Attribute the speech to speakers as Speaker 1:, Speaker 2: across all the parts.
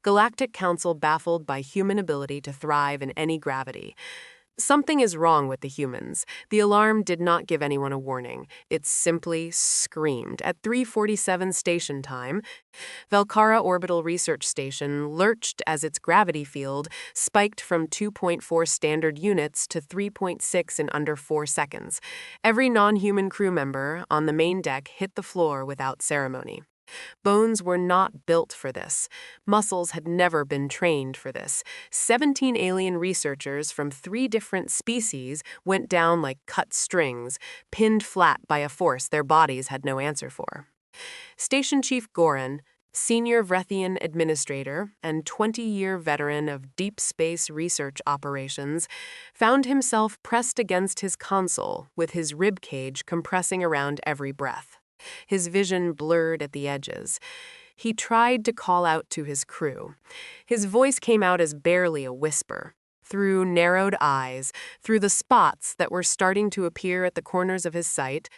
Speaker 1: Galactic Council baffled by human ability to thrive in any gravity. Something is wrong with the humans. The alarm did not give anyone a warning. It simply screamed. At 3:47 station time, Velkara Orbital Research Station lurched as its gravity field spiked from 2.4 standard units to 3.6 in under 4 seconds. Every non-human crew member on the main deck hit the floor without ceremony. Bones were not built for this. Muscles had never been trained for this. 17 alien researchers from 3 different species went down like cut strings, pinned flat by a force their bodies had no answer for. Station Chief Gorith, senior Vrethian administrator and 20-year veteran of deep space research operations, found himself pressed against his console with his ribcage compressing around every breath. His vision blurred at the edges. He tried to call out to his crew. His voice came out as barely a whisper. Through narrowed eyes, through the spots that were starting to appear at the corners of his sight,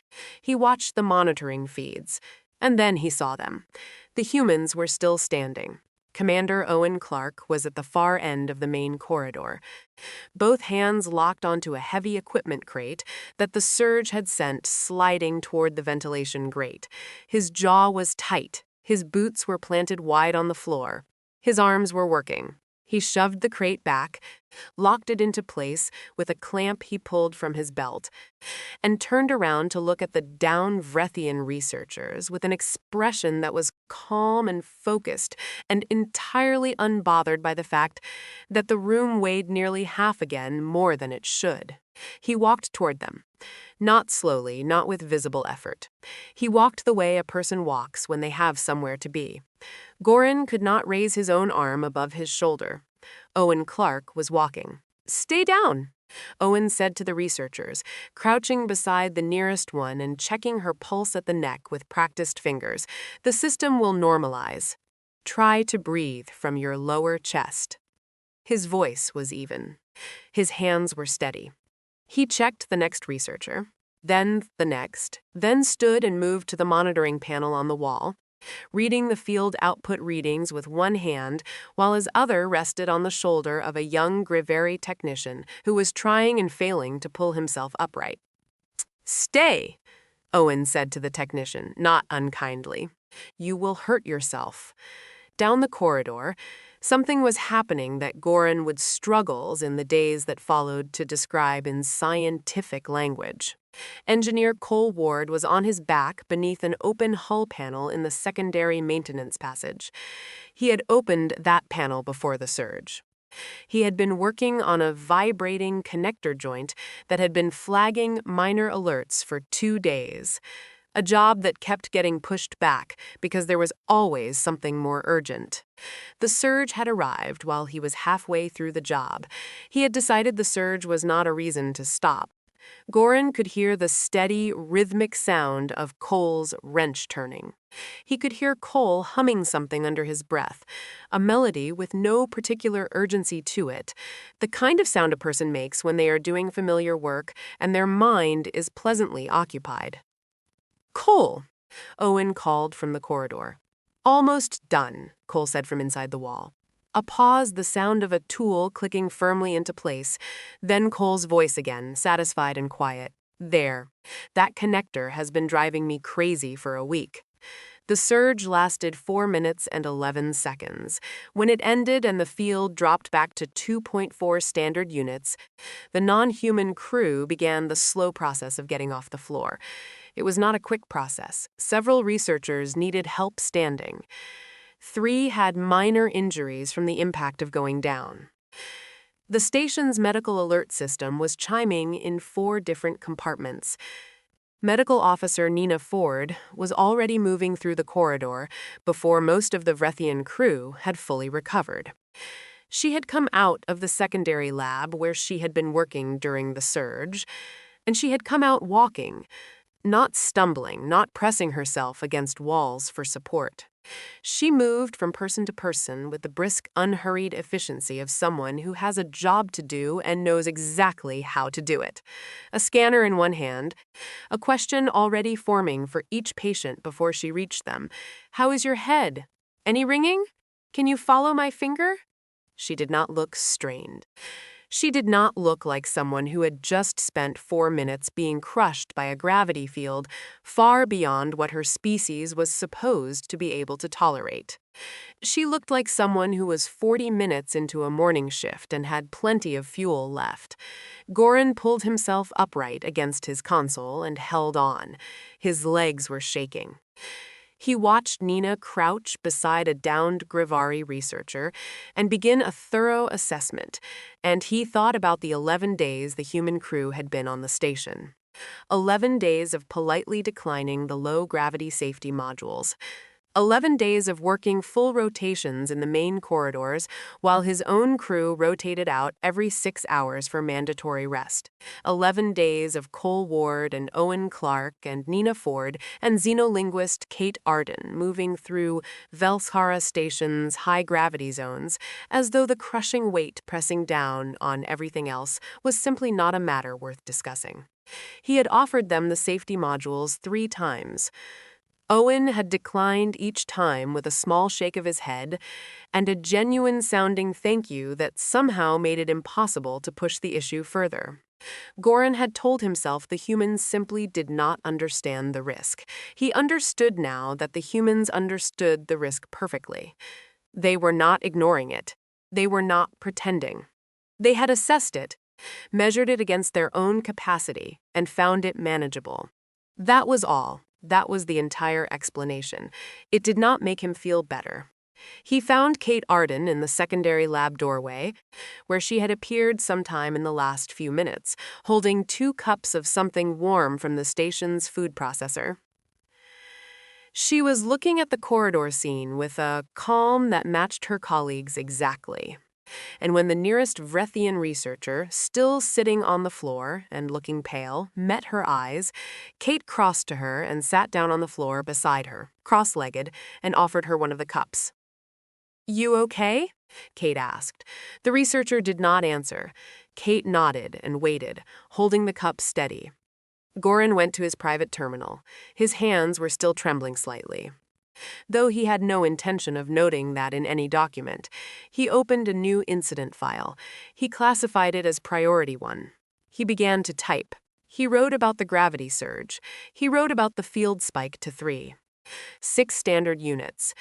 Speaker 1: he watched the monitoring feeds. And then he saw them. The humans were still standing. Commander Owen Clark was at the far end of the main corridor. Both hands locked onto a heavy equipment crate that the surge had sent sliding toward the ventilation grate. His jaw was tight. His boots were planted wide on the floor. His arms were working. He shoved the crate back, locked it into place with a clamp he pulled from his belt, and turned around to look at the down Vrethian researchers with an expression that was calm and focused and entirely unbothered by the fact that the room weighed nearly half again more than it should. He walked toward them. Not slowly, not with visible effort. He walked the way a person walks when they have somewhere to be. Gorith could not raise his own arm above his shoulder. Owen Clark was walking. "Stay down," Owen said to the researchers, crouching beside the nearest one and checking her pulse at the neck with practiced fingers. "The system will normalize. Try to breathe from your lower chest." His voice was even. His hands were steady. He checked the next researcher, then the next, then stood and moved to the monitoring panel on the wall, reading the field output readings with one hand while his other rested on the shoulder of a young Grivari technician who was trying and failing to pull himself upright. "Stay," Owen said to the technician, not unkindly. "You will hurt yourself." Down the corridor, something was happening that Gorith would struggles in the days that followed to describe in scientific language. Engineer Cole Ward was on his back beneath an open hull panel in the secondary maintenance passage. He had opened that panel before the surge. He had been working on a vibrating connector joint that had been flagging minor alerts for 2 days. A job that kept getting pushed back because there was always something more urgent. The surge had arrived while he was halfway through the job. He had decided the surge was not a reason to stop. Gorith could hear the steady, rhythmic sound of Cole's wrench turning. He could hear Cole humming something under his breath, a melody with no particular urgency to it, the kind of sound a person makes when they are doing familiar work and their mind is pleasantly occupied. "Cole," Owen called from the corridor. "Almost done," Cole said from inside the wall. A pause, the sound of a tool clicking firmly into place. Then Cole's voice again, satisfied and quiet. "There. That connector has been driving me crazy for a week." The surge lasted 4 minutes and 11 seconds. When it ended and the field dropped back to 2.4 standard units, the non-human crew began the slow process of getting off the floor. It was not a quick process. Several researchers needed help standing. 3 had minor injuries from the impact of going down. The station's medical alert system was chiming in 4 different compartments. Medical Officer Nina Ford was already moving through the corridor before most of the Vrethian crew had fully recovered. She had come out of the secondary lab where she had been working during the surge, and she had come out walking, not stumbling, not pressing herself against walls for support. She moved from person to person with the brisk, unhurried efficiency of someone who has a job to do and knows exactly how to do it. A scanner in one hand, a question already forming for each patient before she reached them. "How is your head? Any ringing?" Can you follow my finger? She did not look strained. She did not look like someone who had just spent 4 minutes being crushed by a gravity field far beyond what her species was supposed to be able to tolerate. She looked like someone who was 40 minutes into a morning shift and had plenty of fuel left. Gorin pulled himself upright against his console and held on. His legs were shaking. He watched Nina crouch beside a downed Grivari researcher and begin a thorough assessment, and he thought about the 11 days the human crew had been on the station. 11 days of politely declining the low-gravity safety modules. 11 days of working full rotations in the main corridors while his own crew rotated out every 6 hours for mandatory rest. 11 days of Cole Ward and Owen Clark and Nina Ford and xenolinguist Kate Arden moving through Velkara Station's high-gravity zones as though the crushing weight pressing down on everything else was simply not a matter worth discussing. He had offered them the safety modules 3 times. Owen had declined each time with a small shake of his head and a genuine-sounding thank you that somehow made it impossible to push the issue further. Gorin had told himself the humans simply did not understand the risk. He understood now that the humans understood the risk perfectly. They were not ignoring it. They were not pretending. They had assessed it, measured it against their own capacity, and found it manageable. That was all. That was the entire explanation. It did not make him feel better. He found Kate Arden in the secondary lab doorway, where she had appeared sometime in the last few minutes, holding 2 cups of something warm from the station's food processor. She was looking at the corridor scene with a calm that matched her colleagues exactly. And when the nearest Vrethian researcher, still sitting on the floor and looking pale, met her eyes, Kate crossed to her and sat down on the floor beside her, cross-legged, and offered her one of the cups. "You okay?" Kate asked. The researcher did not answer. Kate nodded and waited, holding the cup steady. Gorin went to his private terminal. His hands were still trembling slightly. Though he had no intention of noting that in any document, he opened a new incident file. He classified it as Priority 1. He began to type. He wrote about the gravity surge. He wrote about the field spike to 3. 6 standard units.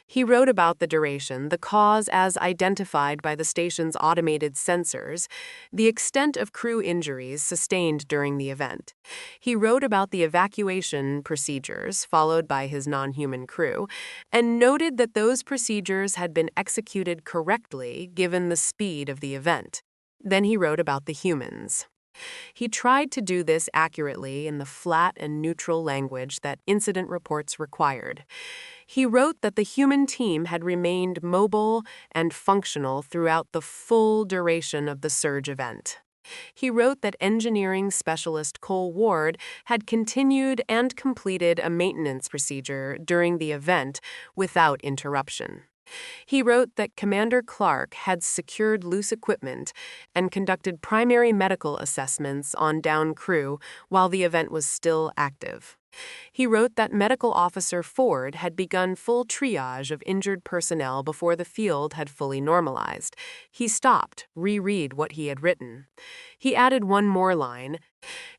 Speaker 1: He wrote about the duration, the cause as identified by the station's automated sensors, the extent of crew injuries sustained during the event. He wrote about the evacuation procedures followed by his non-human crew, and noted that those procedures had been executed correctly given the speed of the event. Then he wrote about the humans. He tried to do this accurately in the flat and neutral language that incident reports required. He wrote that the human team had remained mobile and functional throughout the full duration of the surge event. He wrote that engineering specialist Cole Ward had continued and completed a maintenance procedure during the event without interruption. He wrote that Commander Clark had secured loose equipment and conducted primary medical assessments on down crew while the event was still active. He wrote that Medical Officer Ford had begun full triage of injured personnel before the field had fully normalized. He stopped, reread what he had written. He added one more line,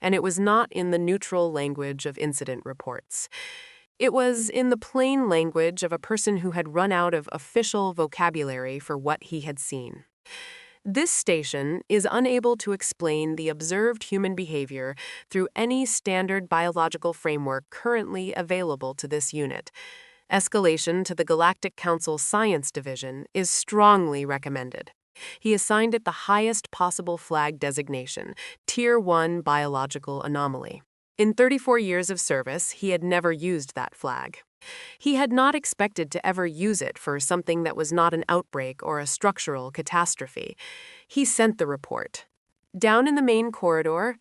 Speaker 1: and it was not in the neutral language of incident reports. It was in the plain language of a person who had run out of official vocabulary for what he had seen. This station is unable to explain the observed human behavior through any standard biological framework currently available to this unit. Escalation to the Galactic Council Science Division is strongly recommended. He assigned it the highest possible flag designation, Tier 1 Biological Anomaly. In 34 years of service, he had never used that flag. He had not expected to ever use it for something that was not an outbreak or a structural catastrophe. He sent the report. Down in the main corridor,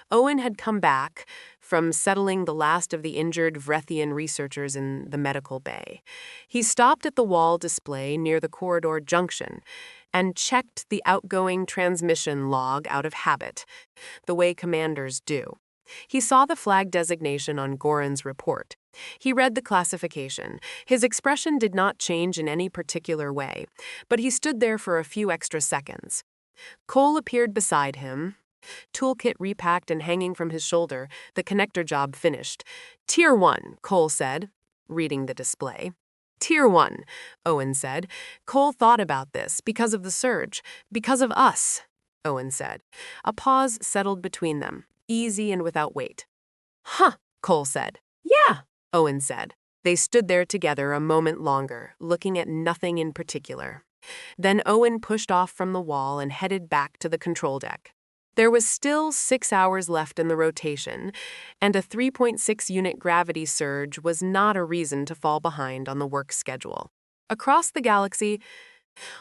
Speaker 1: Owen had come back from settling the last of the injured Vrethian researchers in the medical bay. He stopped at the wall display near the corridor junction and checked the outgoing transmission log out of habit, the way commanders do. He saw the flag designation on Gorin's report. He read the classification. His expression did not change in any particular way, but he stood there for a few extra seconds. Cole appeared beside him, toolkit repacked and hanging from his shoulder, the connector job finished. "Tier 1, Cole said, reading the display. "Tier 1, Owen said. "Cole thought about this because of the surge, because of us," Owen said. A pause settled between them, easy and without weight. "Huh," Cole said. "Yeah," Owen said. They stood there together a moment longer, looking at nothing in particular. Then Owen pushed off from the wall and headed back to the control deck. There was still 6 hours left in the rotation, and a 3.6-unit gravity surge was not a reason to fall behind on the work schedule. Across the galaxy,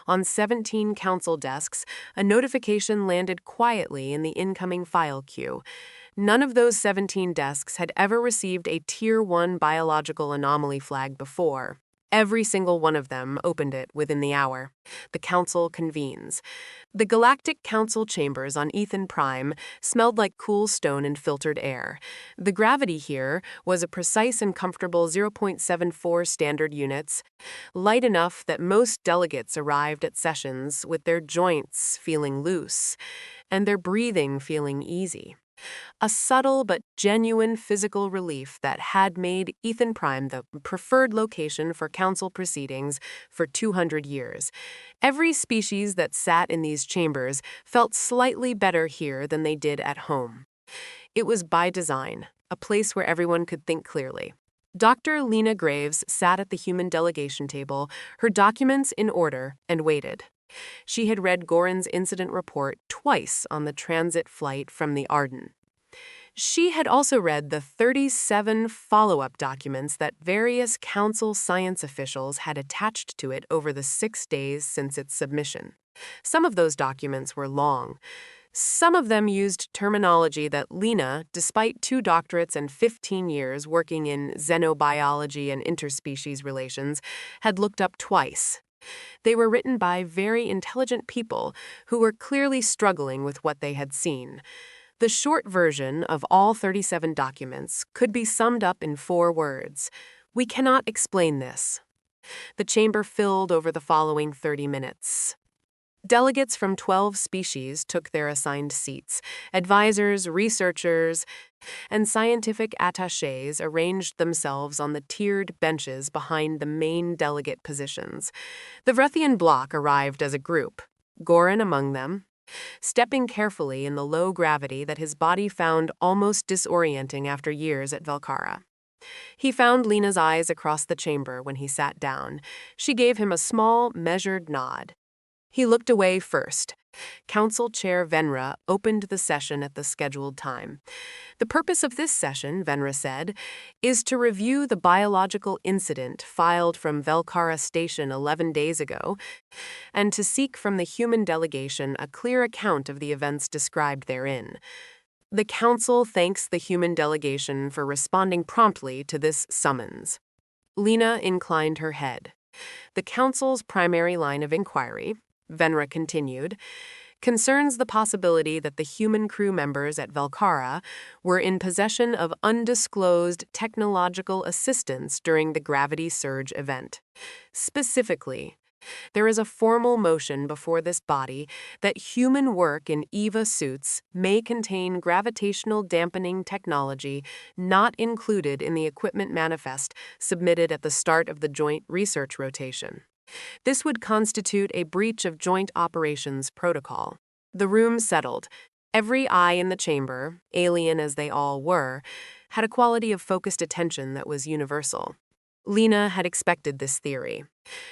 Speaker 1: on 17 council desks, a notification landed quietly in the incoming file queue. None of those 17 desks had ever received a Tier 1 biological anomaly flag before. Every single one of them opened it within the hour. The council convenes. The Galactic Council chambers on Ethan Prime smelled like cool stone and filtered air. The gravity here was a precise and comfortable 0.74 standard units, light enough that most delegates arrived at sessions with their joints feeling loose and their breathing feeling easy. A subtle but genuine physical relief that had made Ethan Prime the preferred location for council proceedings for 200 years. Every species that sat in these chambers felt slightly better here than they did at home. It was by design, a place where everyone could think clearly. Dr. Lena Graves sat at the human delegation table, her documents in order, and waited. She had read Gorin's incident report twice on the transit flight from the Arden. She had also read the 37 follow-up documents that various council science officials had attached to it over the 6 days since its submission. Some of those documents were long. Some of them used terminology that Lena, despite 2 doctorates and 15 years working in xenobiology and interspecies relations, had looked up twice. They were written by very intelligent people who were clearly struggling with what they had seen. The short version of all 37 documents could be summed up in 4 words. We cannot explain this. The chamber filled over the following 30 minutes. Delegates from 12 species took their assigned seats. Advisors, researchers, and scientific attachés arranged themselves on the tiered benches behind the main delegate positions. The Vrethian bloc arrived as a group, Gorin among them, stepping carefully in the low gravity that his body found almost disorienting after years at Velkara. He found Lena's eyes across the chamber when he sat down. She gave him a small, measured nod. He looked away first. Council Chair Venra opened the session at the scheduled time. The purpose of this session, Venra said, is to review the biological incident filed from Velkara Station 11 days ago and to seek from the human delegation a clear account of the events described therein. The Council thanks the human delegation for responding promptly to this summons. Lena inclined her head. The Council's primary line of inquiry, Venra continued, concerns the possibility that the human crew members at Velkara were in possession of undisclosed technological assistance during the gravity surge event. Specifically, there is a formal motion before this body that human work in EVA suits may contain gravitational dampening technology not included in the equipment manifest submitted at the start of the joint research rotation. This would constitute a breach of Joint Operations Protocol. The room settled. Every eye in the chamber, alien as they all were, had a quality of focused attention that was universal. Lena had expected this theory.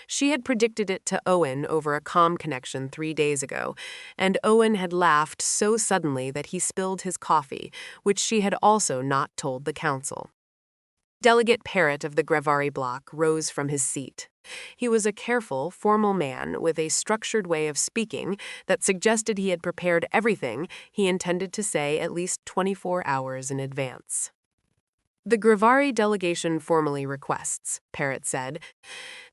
Speaker 1: She had predicted it to Owen over a comm connection 3 days ago, and Owen had laughed so suddenly that he spilled his coffee, which she had also not told the council. Delegate Parrott of the Grevari block rose from his seat. He was a careful, formal man with a structured way of speaking that suggested he had prepared everything he intended to say at least 24 hours in advance. The Grivari delegation formally requests, Parrot said,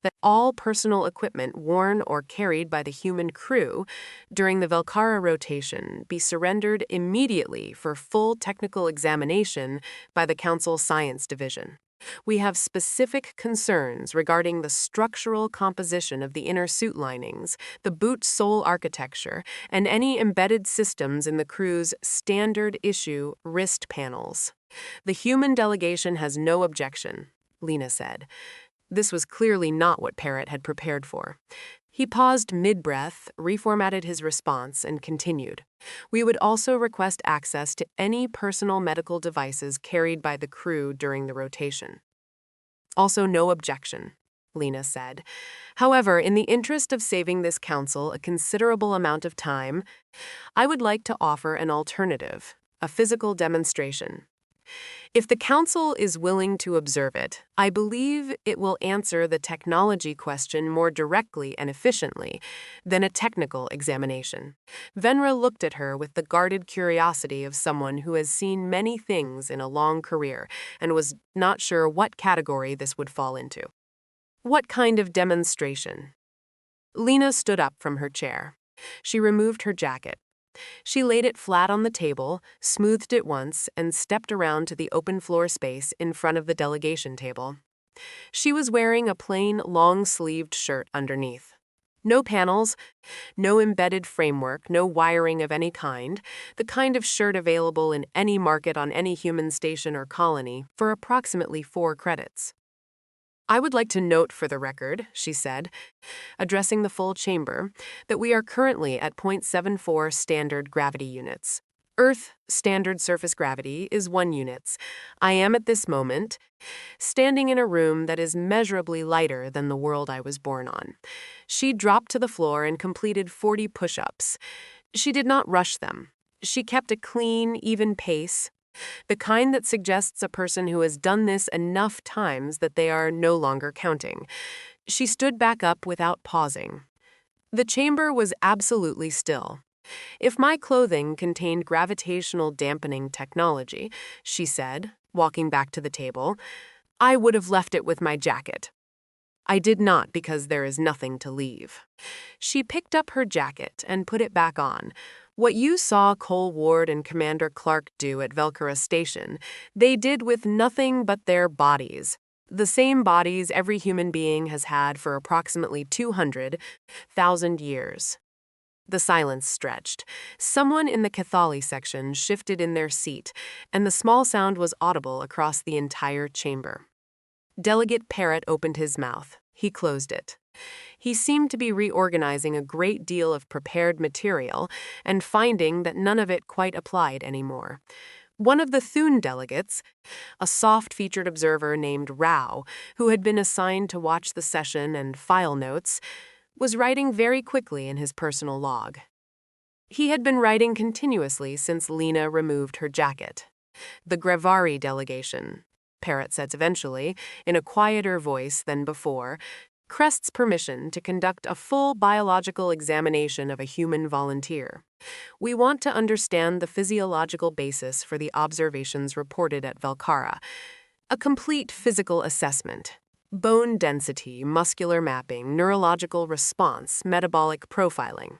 Speaker 1: that all personal equipment worn or carried by the human crew during the Velkara rotation be surrendered immediately for full technical examination by the Council Science Division. We have specific concerns regarding the structural composition of the inner suit linings, the boot sole architecture, and any embedded systems in the crew's standard-issue wrist panels. The human delegation has no objection, Lena said. This was clearly not what Parrot had prepared for. He paused mid-breath, reformatted his response, and continued. We would also request access to any personal medical devices carried by the crew during the rotation. Also no objection, Lena said. However, in the interest of saving this council a considerable amount of time, I would like to offer an alternative, a physical demonstration. If the Council is willing to observe it, I believe it will answer the technology question more directly and efficiently than a technical examination. Venra looked at her with the guarded curiosity of someone who has seen many things in a long career and was not sure what category this would fall into. What kind of demonstration? Lena stood up from her chair. She removed her jacket. She laid it flat on the table, smoothed it once, and stepped around to the open floor space in front of the delegation table. She was wearing a plain, long-sleeved shirt underneath. No panels, no embedded framework, no wiring of any kind, the kind of shirt available in any market on any human station or colony for approximately 4 credits. I would like to note for the record, she said, addressing the full chamber, that we are currently at 0.74 standard gravity units. Earth standard surface gravity is 1 units. I am at this moment standing in a room that is measurably lighter than the world I was born on. She dropped to the floor and completed 40 push-ups. She did not rush them. She kept a clean, even pace, the kind that suggests a person who has done this enough times that they are no longer counting. She stood back up without pausing. The chamber was absolutely still. If my clothing contained gravitational dampening technology, she said, walking back to the table, I would have left it with my jacket. I did not because there is nothing to leave. She picked up her jacket and put it back on. What you saw Cole Ward and Commander Clark do at Velkara Station, they did with nothing but their bodies. The same bodies every human being has had for approximately 200,000 years. The silence stretched. Someone in the Cathali section shifted in their seat, and the small sound was audible across the entire chamber. Delegate Parrot opened his mouth. He closed it. He seemed to be reorganizing a great deal of prepared material and finding that none of it quite applied anymore. One of the Thune delegates, a soft-featured observer named Rao, who had been assigned to watch the session and file notes, was writing very quickly in his personal log. He had been writing continuously since Lena removed her jacket. The Grivari delegation, Parrot said eventually, in a quieter voice than before, requests permission to conduct a full biological examination of a human volunteer. We want to understand the physiological basis for the observations reported at Velkara. A complete physical assessment. Bone density, muscular mapping, neurological response, metabolic profiling.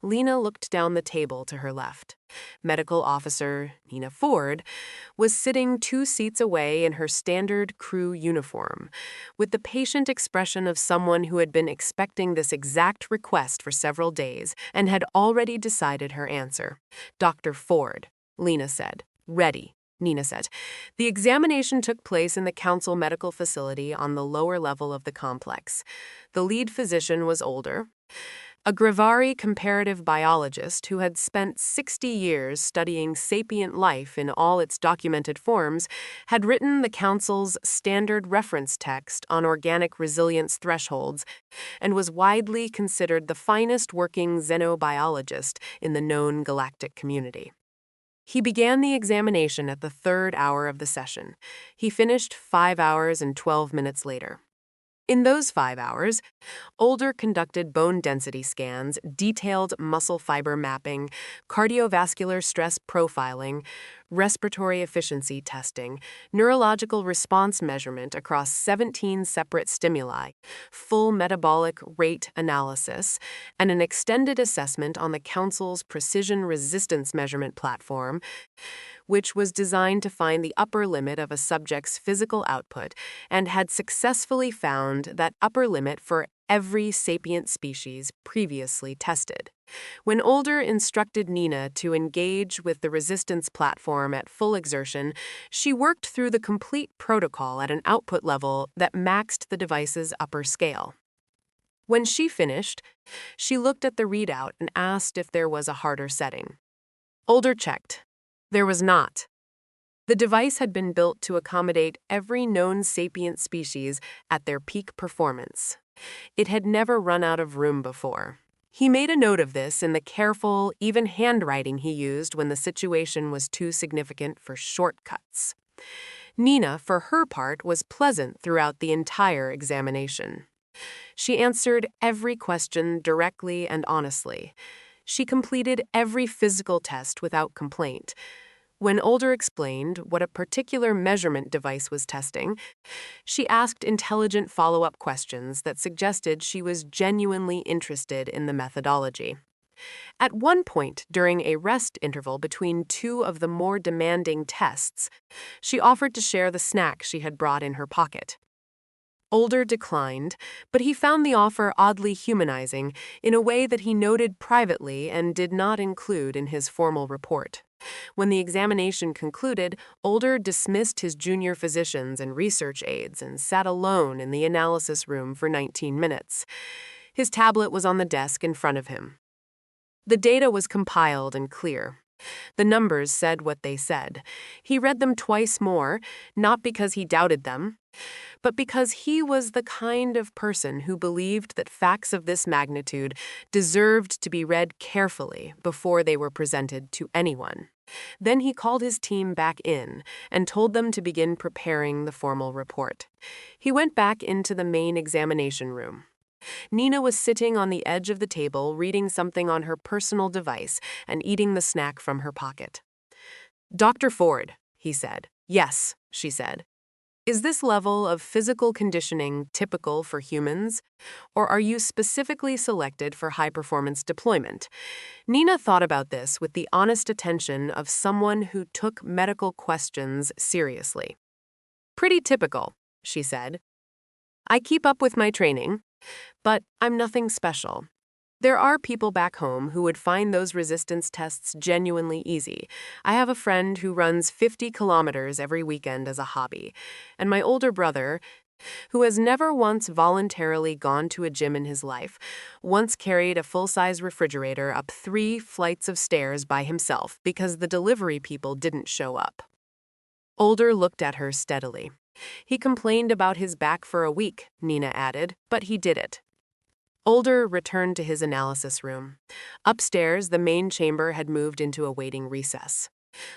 Speaker 1: Lena looked down the table to her left. Medical Officer Nina Ford was sitting 2 seats away in her standard crew uniform, with the patient expression of someone who had been expecting this exact request for several days and had already decided her answer. Dr. Ford, Lena said. Ready, Nina said. The examination took place in the Council Medical Facility on the lower level of the complex. The lead physician was older, a Grivari comparative biologist who had spent 60 years studying sapient life in all its documented forms, had written the Council's standard reference text on organic resilience thresholds and was widely considered the finest working xenobiologist in the known galactic community. He began the examination at the 3rd hour of the session. He finished 5 hours and 12 minutes later. In those 5 hours, Older conducted bone density scans, detailed muscle fiber mapping, cardiovascular stress profiling, respiratory efficiency testing, neurological response measurement across 17 separate stimuli, full metabolic rate analysis, and an extended assessment on the Council's precision resistance measurement platform, which was designed to find the upper limit of a subject's physical output and had successfully found that upper limit for every sapient species previously tested. When Older instructed Nina to engage with the resistance platform at full exertion, she worked through the complete protocol at an output level that maxed the device's upper scale. When she finished, she looked at the readout and asked if there was a harder setting. Older checked. There was not. The device had been built to accommodate every known sapient species at their peak performance. It had never run out of room before. He made a note of this in the careful, even handwriting he used when the situation was too significant for shortcuts. Nina, for her part, was pleasant throughout the entire examination. She answered every question directly and honestly. She completed every physical test without complaint. When Older explained what a particular measurement device was testing, she asked intelligent follow-up questions that suggested she was genuinely interested in the methodology. At one point during a rest interval between two of the more demanding tests, she offered to share the snack she had brought in her pocket. Older declined, but he found the offer oddly humanizing in a way that he noted privately and did not include in his formal report. When the examination concluded, Older dismissed his junior physicians and research aides and sat alone in the analysis room for 19 minutes. His tablet was on the desk in front of him. The data was compiled and clear. The numbers said what they said. He read them twice more, not because he doubted them, but because he was the kind of person who believed that facts of this magnitude deserved to be read carefully before they were presented to anyone. Then he called his team back in and told them to begin preparing the formal report. He went back into the main examination room. Nina was sitting on the edge of the table reading something on her personal device and eating the snack from her pocket. "Dr. Ford," he said. "Yes," she said. "Is this level of physical conditioning typical for humans, or are you specifically selected for high-performance deployment?" Nina thought about this with the honest attention of someone who took medical questions seriously. "Pretty typical," she said. "I keep up with my training, but I'm nothing special. There are people back home who would find those resistance tests genuinely easy. I have a friend who runs 50 kilometers every weekend as a hobby, and my older brother, who has never once voluntarily gone to a gym in his life, once carried a full-size refrigerator up 3 flights of stairs by himself because the delivery people didn't show up." Older looked at her steadily. "He complained about his back for a week," Nina added, "but he did it." Older returned to his analysis room. Upstairs, the main chamber had moved into a waiting recess.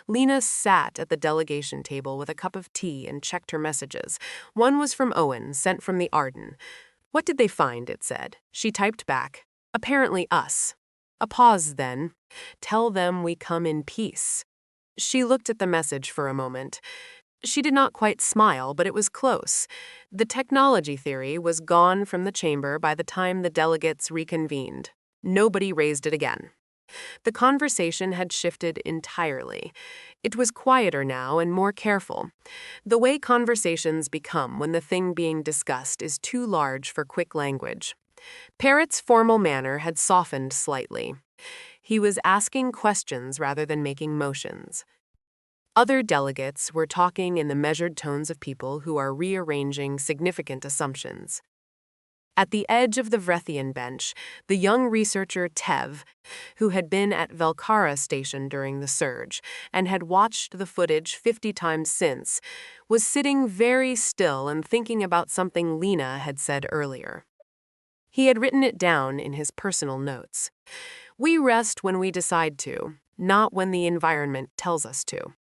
Speaker 1: Lena sat at the delegation table with a cup of tea and checked her messages. One was from Owen, sent from the Arden. "What did they find?" it said. She typed back, "Apparently us." A pause then. "Tell them we come in peace." She looked at the message for a moment. She did not quite smile, but it was close. The technology theory was gone from the chamber by the time the delegates reconvened. Nobody raised it again. The conversation had shifted entirely. It was quieter now and more careful. The way conversations become when the thing being discussed is too large for quick language. Parrott's formal manner had softened slightly. He was asking questions rather than making motions. Other delegates were talking in the measured tones of people who are rearranging significant assumptions. At the edge of the Vrethian bench, the young researcher Tev, who had been at Velkara Station during the surge and had watched the footage 50 times since, was sitting very still and thinking about something Lena had said earlier. He had written it down in his personal notes. "We rest when we decide to, not when the environment tells us to."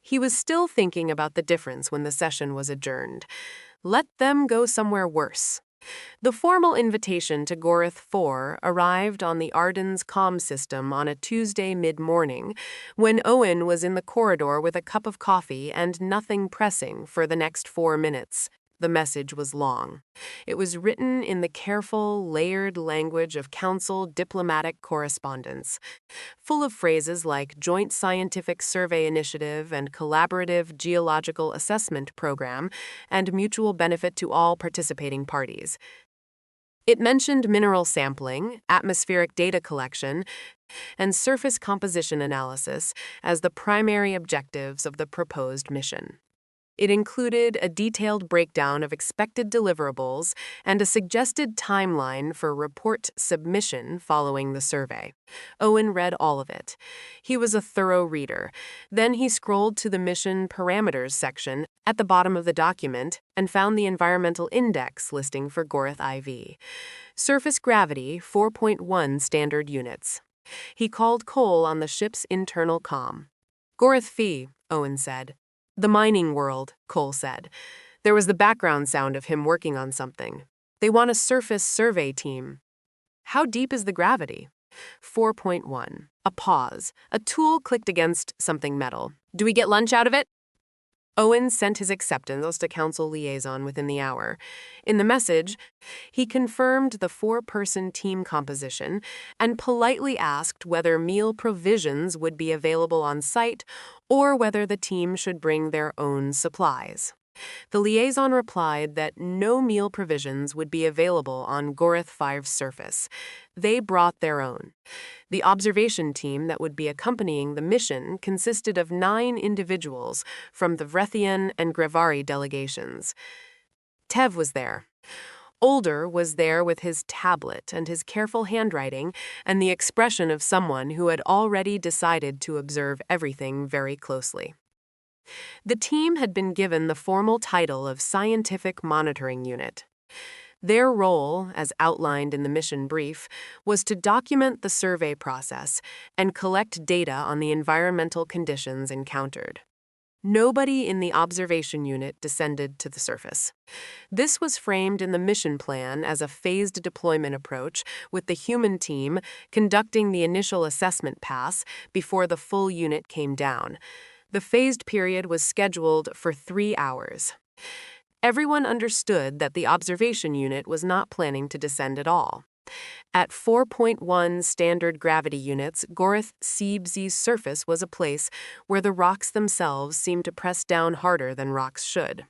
Speaker 1: He was still thinking about the difference when the session was adjourned. Let them go somewhere worse. The formal invitation to Gorith 4 arrived on the Arden's comm system on a Tuesday mid-morning, when Owen was in the corridor with a cup of coffee and nothing pressing for the next 4 minutes. The message was long. It was written in the careful, layered language of council diplomatic correspondence, full of phrases like Joint Scientific Survey Initiative and Collaborative Geological Assessment Program and mutual benefit to all participating parties. It mentioned mineral sampling, atmospheric data collection, and surface composition analysis as the primary objectives of the proposed mission. It included a detailed breakdown of expected deliverables and a suggested timeline for report submission following the survey. Owen read all of it. He was a thorough reader. Then he scrolled to the mission parameters section at the bottom of the document and found the environmental index listing for Gorith IV. Surface gravity, 4.1 standard units. He called Cole on the ship's internal comm. Gorith Phi, Owen said. The mining world, Cole said. There was the background sound of him working on something. They want a surface survey team. How deep is the gravity? 4.1. A pause. A tool clicked against something metal. Do we get lunch out of it? Owen sent his acceptance to council liaison within the hour. In the message, he confirmed the 4-person team composition and politely asked whether meal provisions would be available on site or whether the team should bring their own supplies. The liaison replied that no meal provisions would be available on Gorith 5's surface. They brought their own. The observation team that would be accompanying the mission consisted of 9 individuals from the Vrethian and Grevari delegations. Tev was there. Older was there with his tablet and his careful handwriting and the expression of someone who had already decided to observe everything very closely. The team had been given the formal title of Scientific Monitoring Unit. Their role, as outlined in the mission brief, was to document the survey process and collect data on the environmental conditions encountered. Nobody in the observation unit descended to the surface. This was framed in the mission plan as a phased deployment approach, with the human team conducting the initial assessment pass before the full unit came down. The phased period was scheduled for 3 hours. Everyone understood that the observation unit was not planning to descend at all. At 4.1 standard gravity units, Gorith Seebz's surface was a place where the rocks themselves seemed to press down harder than rocks should.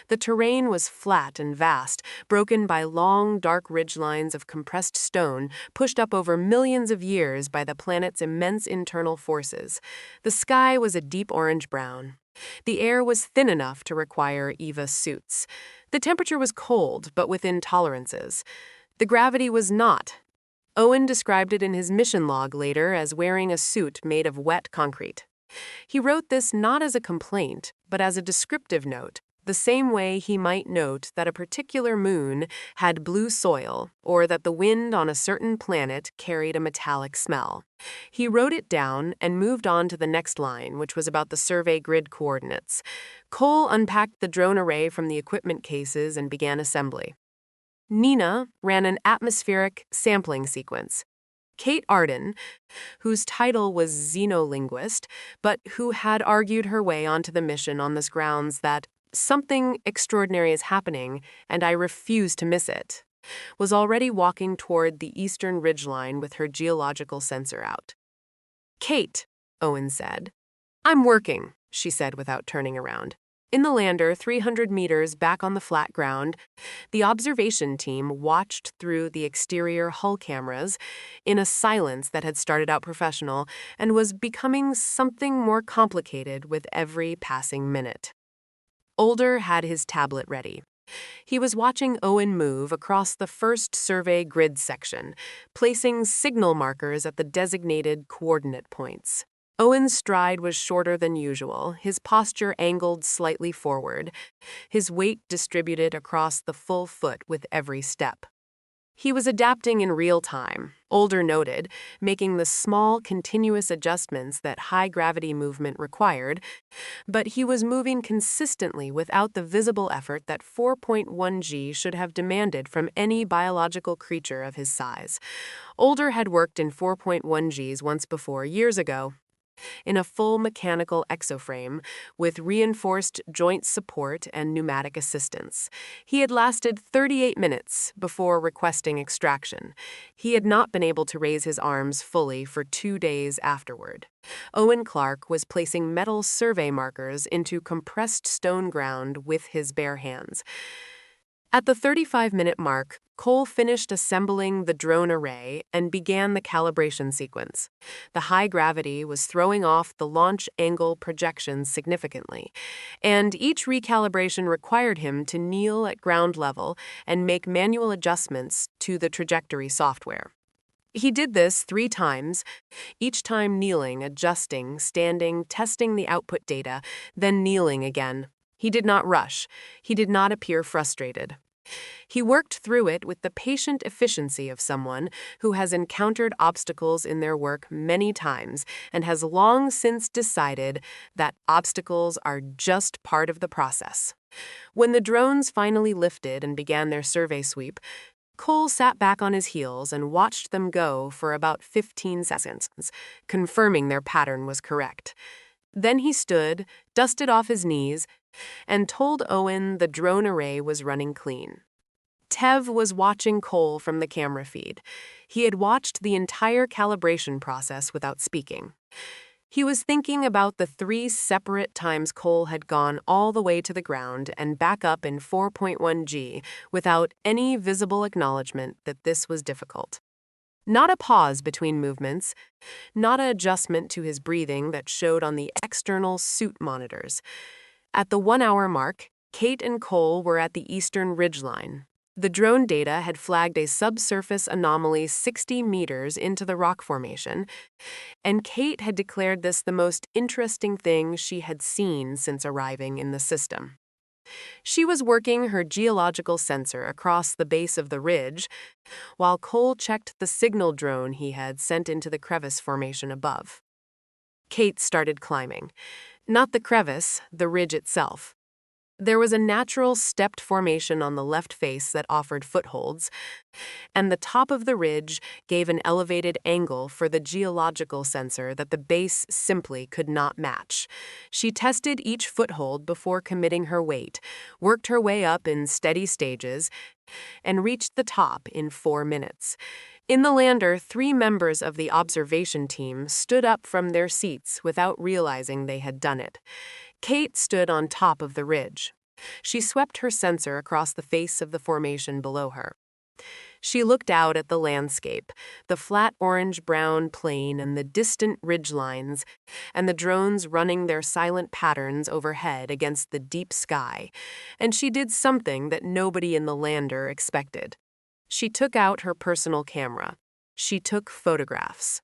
Speaker 1: The terrain was flat and vast, broken by long, dark ridgelines of compressed stone pushed up over millions of years by the planet's immense internal forces. The sky was a deep orange-brown. The air was thin enough to require EVA suits. The temperature was cold, but within tolerances. The gravity was not. Owen described it in his mission log later as wearing a suit made of wet concrete. He wrote this not as a complaint, but as a descriptive note, the same way he might note that a particular moon had blue soil or that the wind on a certain planet carried a metallic smell. He wrote it down and moved on to the next line, which was about the survey grid coordinates. Cole unpacked the drone array from the equipment cases and began assembly. Nina ran an atmospheric sampling sequence. Kate Arden, whose title was xenolinguist, but who had argued her way onto the mission on the grounds that something extraordinary is happening, and I refuse to miss it, was already walking toward the eastern ridgeline with her geological sensor out. Kate, Owen said. I'm working, she said without turning around. In the lander, 300 meters back on the flat ground, the observation team watched through the exterior hull cameras in a silence that had started out professional and was becoming something more complicated with every passing minute. Older had his tablet ready. He was watching Owen move across the first survey grid section, placing signal markers at the designated coordinate points. Owen's stride was shorter than usual, his posture angled slightly forward, his weight distributed across the full foot with every step. He was adapting in real time, Older noted, making the small, continuous adjustments that high-gravity movement required, but he was moving consistently without the visible effort that 4.1G should have demanded from any biological creature of his size. Older had worked in 4.1Gs once before, years ago, in a full mechanical exoframe with reinforced joint support and pneumatic assistance. He had lasted 38 minutes before requesting extraction. He had not been able to raise his arms fully for 2 days afterward. Owen Clark was placing metal survey markers into compressed stone ground with his bare hands. At the 35-minute mark, Cole finished assembling the drone array and began the calibration sequence. The high gravity was throwing off the launch angle projections significantly, and each recalibration required him to kneel at ground level and make manual adjustments to the trajectory software. He did this 3 times, each time kneeling, adjusting, standing, testing the output data, then kneeling again. He did not rush. He did not appear frustrated. He worked through it with the patient efficiency of someone who has encountered obstacles in their work many times and has long since decided that obstacles are just part of the process. When the drones finally lifted and began their survey sweep, Cole sat back on his heels and watched them go for about 15 seconds, confirming their pattern was correct. Then he stood, dusted off his knees, and told Owen the drone array was running clean. Tev was watching Cole from the camera feed. He had watched the entire calibration process without speaking. He was thinking about the 3 separate times Cole had gone all the way to the ground and back up in 4.1G without any visible acknowledgement that this was difficult. Not a pause between movements, not an adjustment to his breathing that showed on the external suit monitors. At the 1-hour mark, Kate and Cole were at the eastern ridgeline. The drone data had flagged a subsurface anomaly 60 meters into the rock formation, and Kate had declared this the most interesting thing she had seen since arriving in the system. She was working her geological sensor across the base of the ridge, while Cole checked the signal drone he had sent into the crevice formation above. Kate started climbing. Not the crevice, the ridge itself. There was a natural stepped formation on the left face that offered footholds, and the top of the ridge gave an elevated angle for the geological sensor that the base simply could not match. She tested each foothold before committing her weight, worked her way up in steady stages, and reached the top in 4 minutes. In the lander, 3 members of the observation team stood up from their seats without realizing they had done it. Kate stood on top of the ridge. She swept her sensor across the face of the formation below her. She looked out at the landscape, the flat orange-brown plain and the distant ridge lines, and the drones running their silent patterns overhead against the deep sky, and she did something that nobody in the lander expected. She took out her personal camera. She took photographs,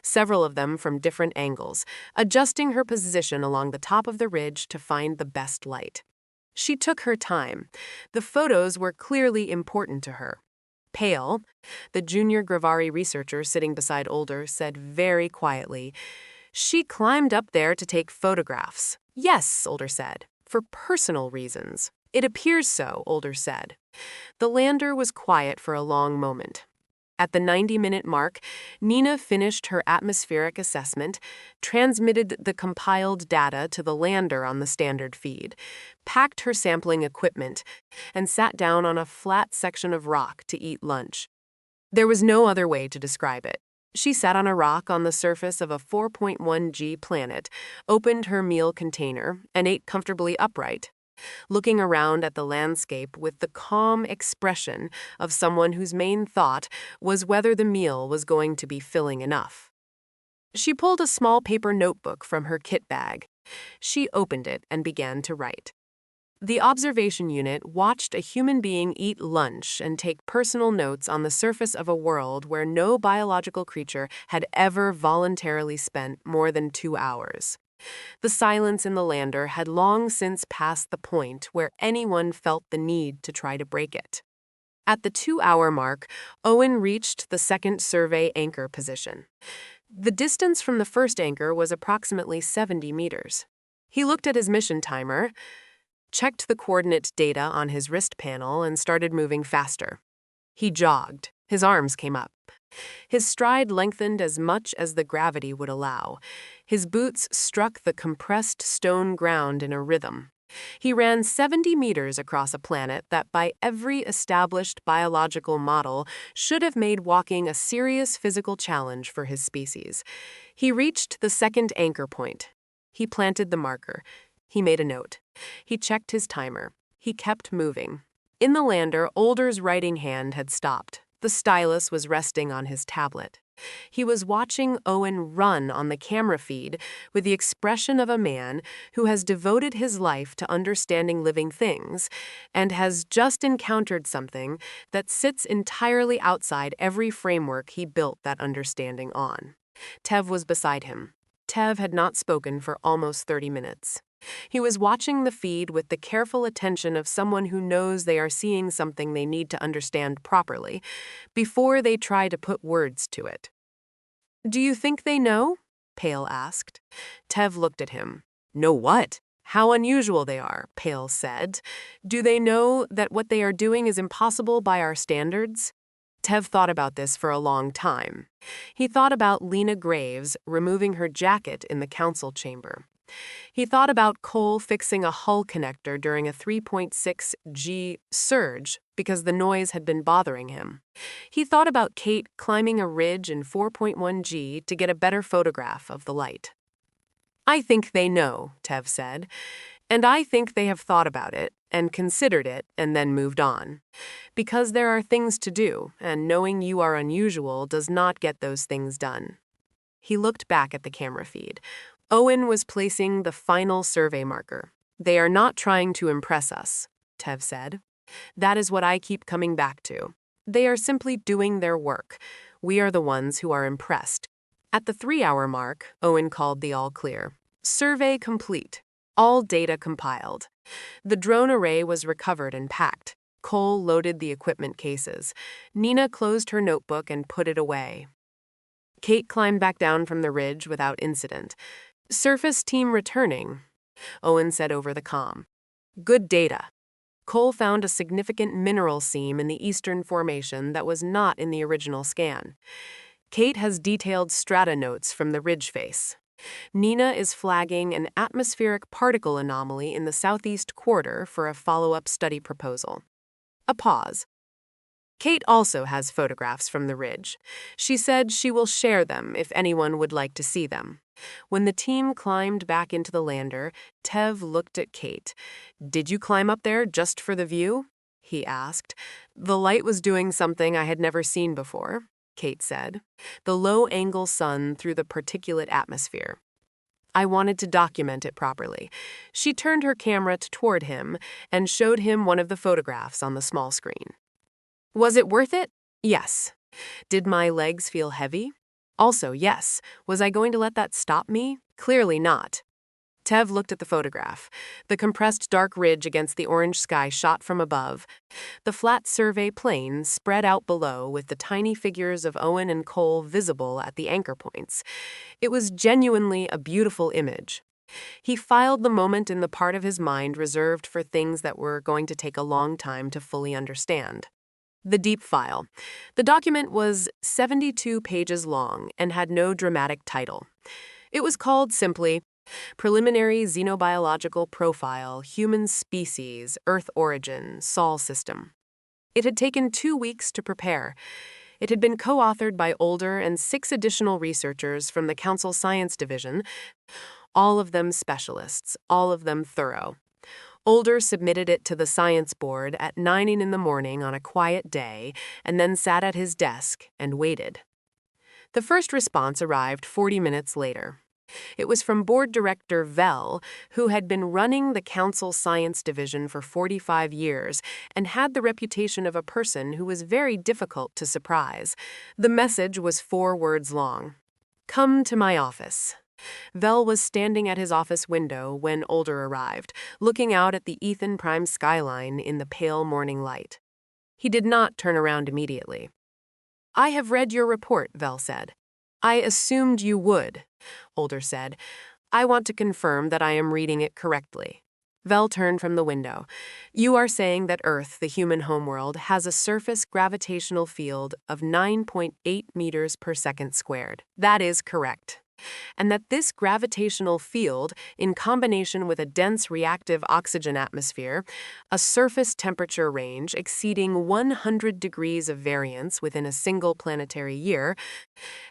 Speaker 1: several of them from different angles, adjusting her position along the top of the ridge to find the best light. She took her time. The photos were clearly important to her. Pale, the junior Gravari researcher sitting beside Older, said very quietly, "She climbed up there to take photographs." "Yes," Older said, "for personal reasons." "It appears so," Older said. The lander was quiet for a long moment. At the 90-minute mark, Nina finished her atmospheric assessment, transmitted the compiled data to the lander on the standard feed, packed her sampling equipment, and sat down on a flat section of rock to eat lunch. There was no other way to describe it. She sat on a rock on the surface of a 4.1G planet, opened her meal container, and ate comfortably upright, looking around at the landscape with the calm expression of someone whose main thought was whether the meal was going to be filling enough. She pulled a small paper notebook from her kit bag. She opened it and began to write. The observation unit watched a human being eat lunch and take personal notes on the surface of a world where no biological creature had ever voluntarily spent more than 2 hours. The silence in the lander had long since passed the point where anyone felt the need to try to break it. At the 2-hour mark, Owen reached the second survey anchor position. The distance from the first anchor was approximately 70 meters. He looked at his mission timer, checked the coordinate data on his wrist panel, and started moving faster. He jogged. His arms came up. His stride lengthened as much as the gravity would allow. His boots struck the compressed stone ground in a rhythm. He ran 70 meters across a planet that, by every established biological model, should have made walking a serious physical challenge for his species. He reached the second anchor point. He planted the marker. He made a note. He checked his timer. He kept moving. In the lander, Older's writing hand had stopped. The stylus was resting on his tablet. He was watching Owen run on the camera feed with the expression of a man who has devoted his life to understanding living things and has just encountered something that sits entirely outside every framework he built that understanding on. Tev was beside him. Tev had not spoken for almost 30 minutes. He was watching the feed with the careful attention of someone who knows they are seeing something they need to understand properly before they try to put words to it. "Do you think they know?" Pale asked. Tev looked at him. "Know what? How unusual they are," Pale said. "Do they know that what they are doing is impossible by our standards?" Tev thought about this for a long time. He thought about Lena Graves removing her jacket in the council chamber. He thought about Cole fixing a hull connector during a 3.6 G surge because the noise had been bothering him. He thought about Kate climbing a ridge in 4.1 G to get a better photograph of the light. "I think they know," Tev said, "and I think they have thought about it and considered it and then moved on. Because there are things to do, and knowing you are unusual does not get those things done." He looked back at the camera feed. Owen was placing the final survey marker. "They are not trying to impress us," Tev said. "That is what I keep coming back to. They are simply doing their work. We are the ones who are impressed." At the 3-hour mark, Owen called the all clear. "Survey complete. All data compiled." The drone array was recovered and packed. Cole loaded the equipment cases. Nina closed her notebook and put it away. Kate climbed back down from the ridge without incident. "Surface team returning," Owen said over the comm. "Good data." Cole found a significant mineral seam in the eastern formation that was not in the original scan. Kate has detailed strata notes from the ridge face. Nina is flagging an atmospheric particle anomaly in the southeast quarter for a follow-up study proposal. A pause. Kate also has photographs from the ridge. She said she will share them if anyone would like to see them. When the team climbed back into the lander, Tev looked at Kate. "Did you climb up there just for the view?" he asked. "The light was doing something I had never seen before," Kate said. "The low-angle sun through the particulate atmosphere. I wanted to document it properly." She turned her camera toward him and showed him one of the photographs on the small screen. "Was it worth it? Yes." "Did my legs feel heavy?" "Also, yes." "Was I going to let that stop me?" "Clearly not." Tev looked at the photograph. The compressed dark ridge against the orange sky shot from above. The flat survey plane spread out below with the tiny figures of Owen and Cole visible at the anchor points. It was genuinely a beautiful image. He filed the moment in the part of his mind reserved for things that were going to take a long time to fully understand. The deep file. The document was 72 pages long and had no dramatic title. It was called simply Preliminary Xenobiological Profile, Human Species, Earth Origin, Sol System. It had taken 2 weeks to prepare. It had been co-authored by Older and 6 additional researchers from the Council Science Division, all of them specialists, all of them thorough. Older submitted it to the science board at 9 in the morning on a quiet day and then sat at his desk and waited. The first response arrived 40 minutes later. It was from Board Director Vel, who had been running the Council Science Division for 45 years and had the reputation of a person who was very difficult to surprise. The message was 4 words long. "Come to my office." Vel was standing at his office window when Older arrived, looking out at the Ethan Prime skyline in the pale morning light. He did not turn around immediately. "I have read your report," Vel said. "I assumed you would," Older said. "I want to confirm that I am reading it correctly." Vel turned from the window. "You are saying that Earth, the human homeworld, has a surface gravitational field of 9.8 meters per second squared. That is correct. And that this gravitational field, in combination with a dense reactive oxygen atmosphere, a surface temperature range exceeding 100 degrees of variance within a single planetary year,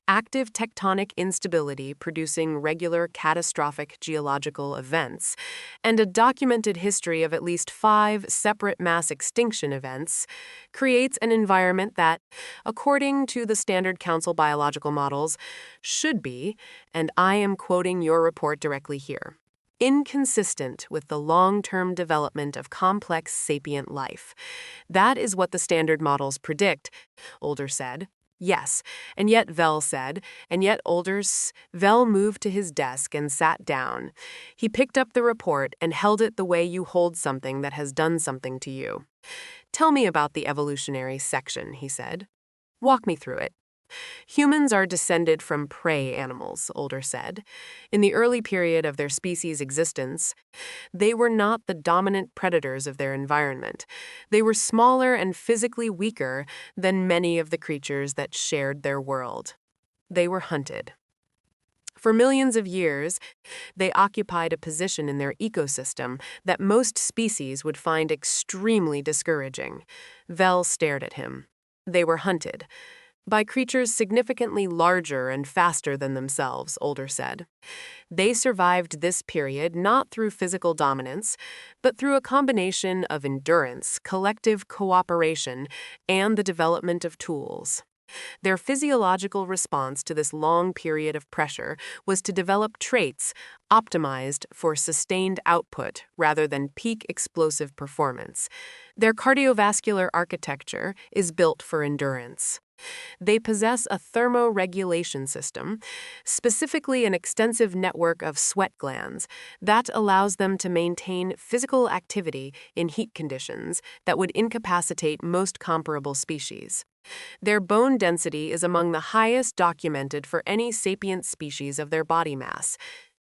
Speaker 1: active tectonic instability producing regular catastrophic geological events, and a documented history of at least 5 separate mass extinction events, creates an environment that, according to the Standard Council biological models, should be, and I am quoting your report directly here, inconsistent with the long-term development of complex sapient life. That is what the standard models predict," Older said. "Yes, and yet," Vel said, "and yet Vel moved to his desk and sat down. He picked up the report and held it the way you hold something that has done something to you. "Tell me about the evolutionary section," he said. "Walk me through it." "Humans are descended from prey animals," Older said. "In the early period of their species' existence, they were not the dominant predators of their environment. They were smaller and physically weaker than many of the creatures that shared their world. They were hunted. For millions of years, they occupied a position in their ecosystem that most species would find extremely discouraging." Vel stared at him. "They were hunted by creatures significantly larger and faster than themselves," Older said. "They survived this period not through physical dominance, but through a combination of endurance, collective cooperation, and the development of tools. Their physiological response to this long period of pressure was to develop traits optimized for sustained output rather than peak explosive performance. Their cardiovascular architecture is built for endurance. They possess a thermoregulation system, specifically an extensive network of sweat glands, that allows them to maintain physical activity in heat conditions that would incapacitate most comparable species. Their bone density is among the highest documented for any sapient species of their body mass.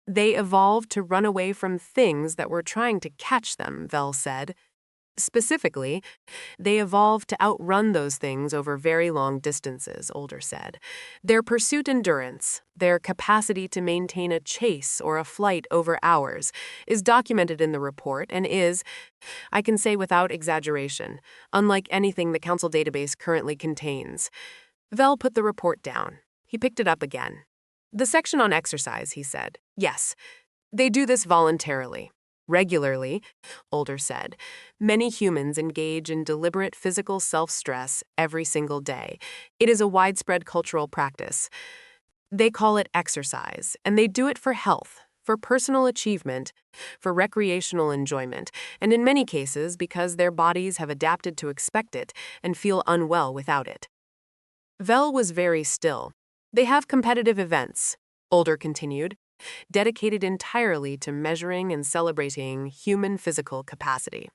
Speaker 1: They evolved to run away from things that were trying to catch them," Vel said. "Specifically, they evolved to outrun those things over very long distances," Older said. "Their pursuit endurance, their capacity to maintain a chase or a flight over hours, is documented in the report and is, I can say without exaggeration, unlike anything the Council database currently contains." Vel put the report down. He picked it up again. "The section on exercise," he said. "Yes, they do this voluntarily. Regularly," Older said. "Many humans engage in deliberate physical self-stress every single day. It is a widespread cultural practice. They call it exercise, and they do it for health, for personal achievement, for recreational enjoyment, and in many cases because their bodies have adapted to expect it and feel unwell without it." Vel was very still. "They have competitive events," Older continued, "dedicated entirely to measuring and celebrating human physical capacity.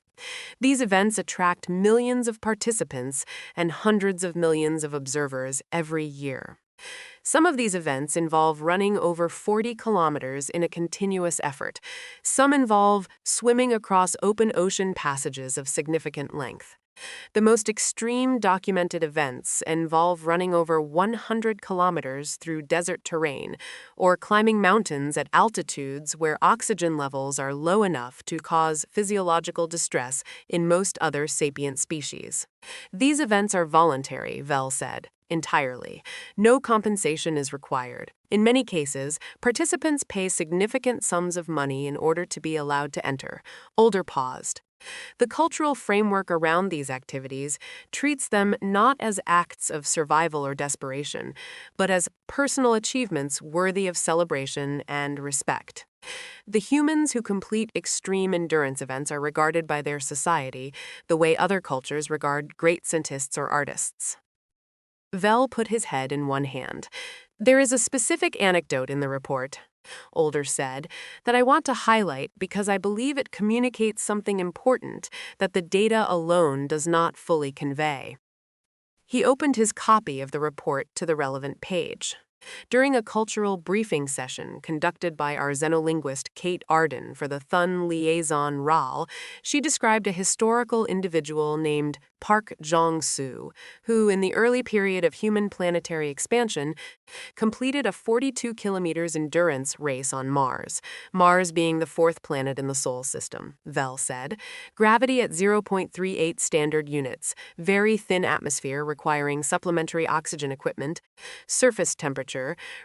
Speaker 1: These events attract millions of participants and hundreds of millions of observers every year. Some of these events involve running over 40 kilometers in a continuous effort. Some involve swimming across open ocean passages of significant length. The most extreme documented events involve running over 100 kilometers through desert terrain or climbing mountains at altitudes where oxygen levels are low enough to cause physiological distress in most other sapient species. These events are voluntary," Vel said, "entirely. No compensation is required. In many cases, participants pay significant sums of money in order to be allowed to enter." Older paused. "The cultural framework around these activities treats them not as acts of survival or desperation, but as personal achievements worthy of celebration and respect. The humans who complete extreme endurance events are regarded by their society the way other cultures regard great scientists or artists." Vel put his head in one hand. "There is a specific anecdote in the report. Older said, that I want to highlight because I believe it communicates something important that the data alone does not fully convey. He opened his copy of the report to the relevant page. During a cultural briefing session conducted by our xenolinguist Kate Arden for the Thun liaison RAL, she described a historical individual named Park Jong-soo, who, in the early period of human planetary expansion, completed a 42 kilometers endurance race on Mars, Mars being the fourth planet in the Sol system, Vel said. Gravity at 0.38 standard units, very thin atmosphere requiring supplementary oxygen equipment, surface temperature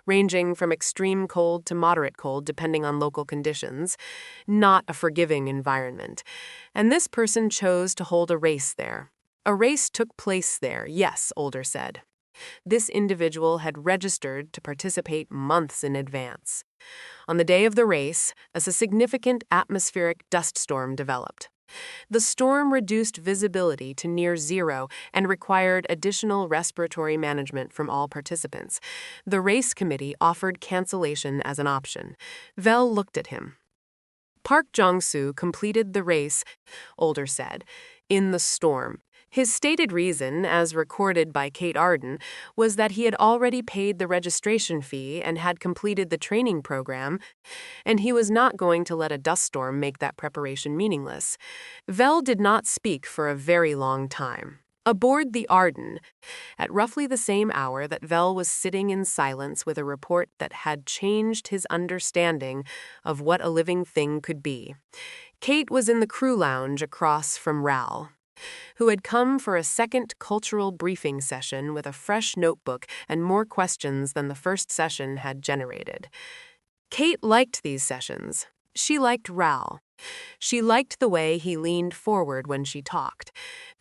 Speaker 1: ranging from extreme cold to moderate cold depending on local conditions, not a forgiving environment. And this person chose to hold a race there. A race took place there, yes, Older said. This individual had registered to participate months in advance. On the day of the race, a significant atmospheric dust storm developed. The storm reduced visibility to near zero and required additional respiratory management from all participants. The race committee offered cancellation as an option. Vel looked at him. Park Jong-soo completed the race, Older said, in the storm. His stated reason, as recorded by Kate Arden, was that he had already paid the registration fee and had completed the training program, and he was not going to let a dust storm make that preparation meaningless. Vel did not speak for a very long time. Aboard the Arden, at roughly the same hour that Vel was sitting in silence with a report that had changed his understanding of what a living thing could be, Kate was in the crew lounge across from Ral, who had come for a second cultural briefing session with a fresh notebook and more questions than the first session had generated. Kate liked these sessions. She liked Ral. She liked the way he leaned forward when she talked,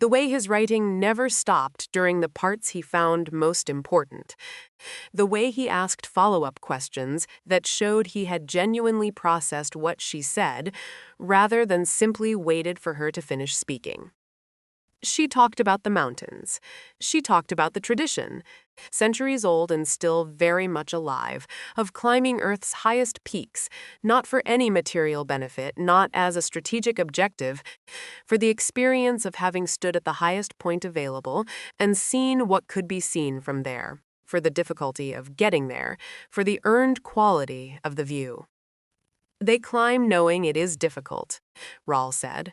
Speaker 1: the way his writing never stopped during the parts he found most important, the way he asked follow-up questions that showed he had genuinely processed what she said, rather than simply waited for her to finish speaking. She talked about the mountains. She talked about the tradition, centuries old and still very much alive, of climbing Earth's highest peaks, not for any material benefit, not as a strategic objective, for the experience of having stood at the highest point available and seen what could be seen from there, for the difficulty of getting there, for the earned quality of the view. They climb knowing it is difficult, Ral said.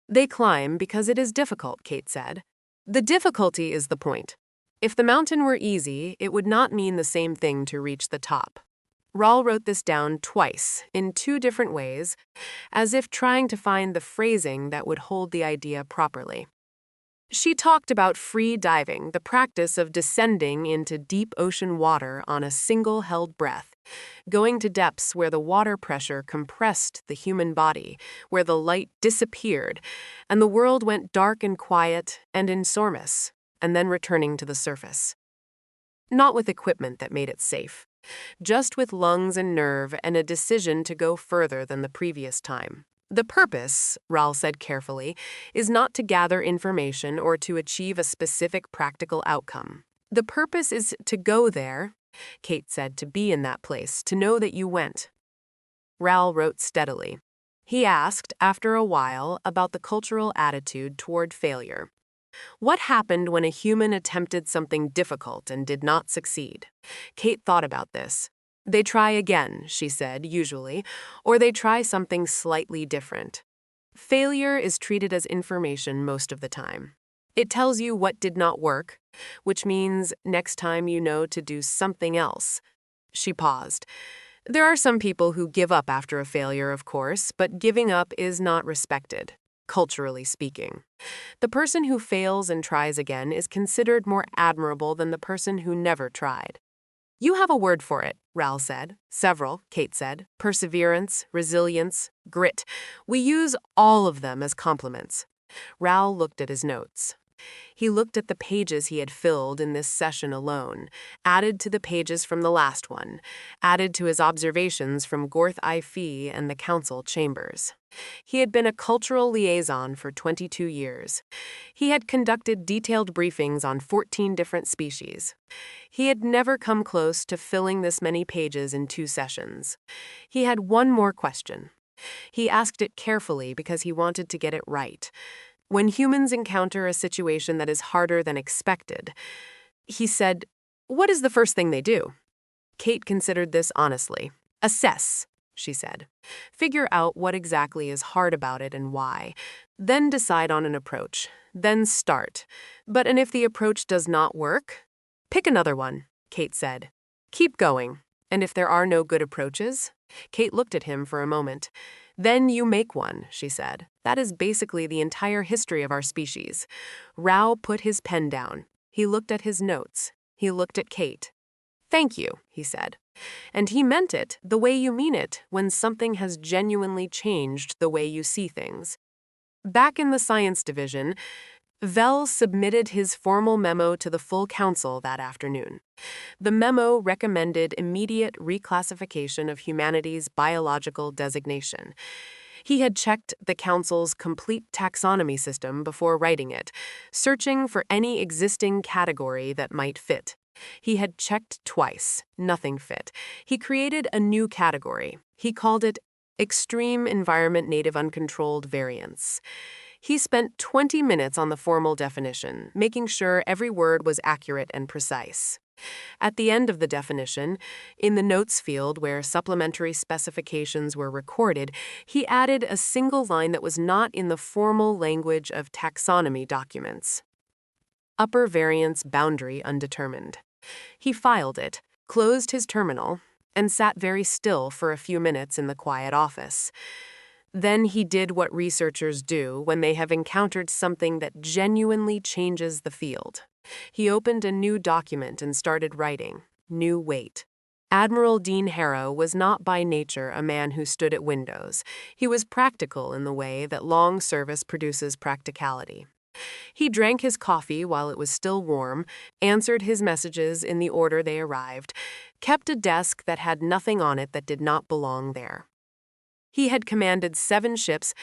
Speaker 1: They climb because it is difficult, Kate said. The difficulty is the point. If the mountain were easy, it would not mean the same thing to reach the top. Ral wrote this down twice, in two different ways, as if trying to find the phrasing that would hold the idea properly. She talked about free diving, the practice of descending into deep ocean water on a single held breath, going to depths where the water pressure compressed the human body, where the light disappeared, and the world went dark and quiet and enormous, and then returning to the surface. Not with equipment that made it safe, just with lungs and nerve and a decision to go further than the previous time. The purpose, Ral said carefully, is not to gather information or to achieve a specific practical outcome. The purpose is to go there, Kate said, to be in that place, to know that you went. Ral wrote steadily. He asked, after a while, about the cultural attitude toward failure. What happened when a human attempted something difficult and did not succeed? Kate thought about this. They try again, she said, usually, or they try something slightly different. Failure is treated as information most of the time. It tells you what did not work, which means next time you know to do something else. She paused. There are some people who give up after a failure, of course, but giving up is not respected, culturally speaking. The person who fails and tries again is considered more admirable than the person who never tried. You have a word for it, Ral said. Several, Kate said. Perseverance, resilience, grit. We use all of them as compliments. Ral looked at his notes. He looked at the pages he had filled in this session alone, added to the pages from the last one, added to his observations from Gorith IV and the council chambers. He had been a cultural liaison for 22 years. He had conducted detailed briefings on 14 different species. He had never come close to filling this many pages in 2 sessions. He had one more question. He asked it carefully because he wanted to get it right. When humans encounter a situation that is harder than expected, he said, "What is the first thing they do?" Kate considered this honestly. "Assess," she said. "Figure out what exactly is hard about it and why. Then decide on an approach. Then start. And if the approach does not work, pick another one," Kate said. "Keep going. And if there are no good approaches?" Kate looked at him for a moment. "Then you make one," she said. "That is basically the entire history of our species." Rao put his pen down. He looked at his notes. He looked at Kate. "Thank you," he said. And he meant it the way you mean it when something has genuinely changed the way you see things. Back in the science division, Vel submitted his formal memo to the full council that afternoon. The memo recommended immediate reclassification of humanity's biological designation. He had checked the council's complete taxonomy system before writing it, searching for any existing category that might fit. He had checked twice. Nothing fit. He created a new category. He called it Extreme Environment Native Uncontrolled Variants. He spent 20 minutes on the formal definition, making sure every word was accurate and precise. At the end of the definition, in the notes field where supplementary specifications were recorded, he added a single line that was not in the formal language of taxonomy documents. Upper variance boundary undetermined. He filed it, closed his terminal, and sat very still for a few minutes in the quiet office. Then he did what researchers do when they have encountered something that genuinely changes the field. He opened a new document and started writing. New weight. Admiral Dean Harrow was not by nature a man who stood at windows. He was practical in the way that long service produces practicality. He drank his coffee while it was still warm, answered his messages in the order they arrived, kept a desk that had nothing on it that did not belong there. He had commanded 7 ships,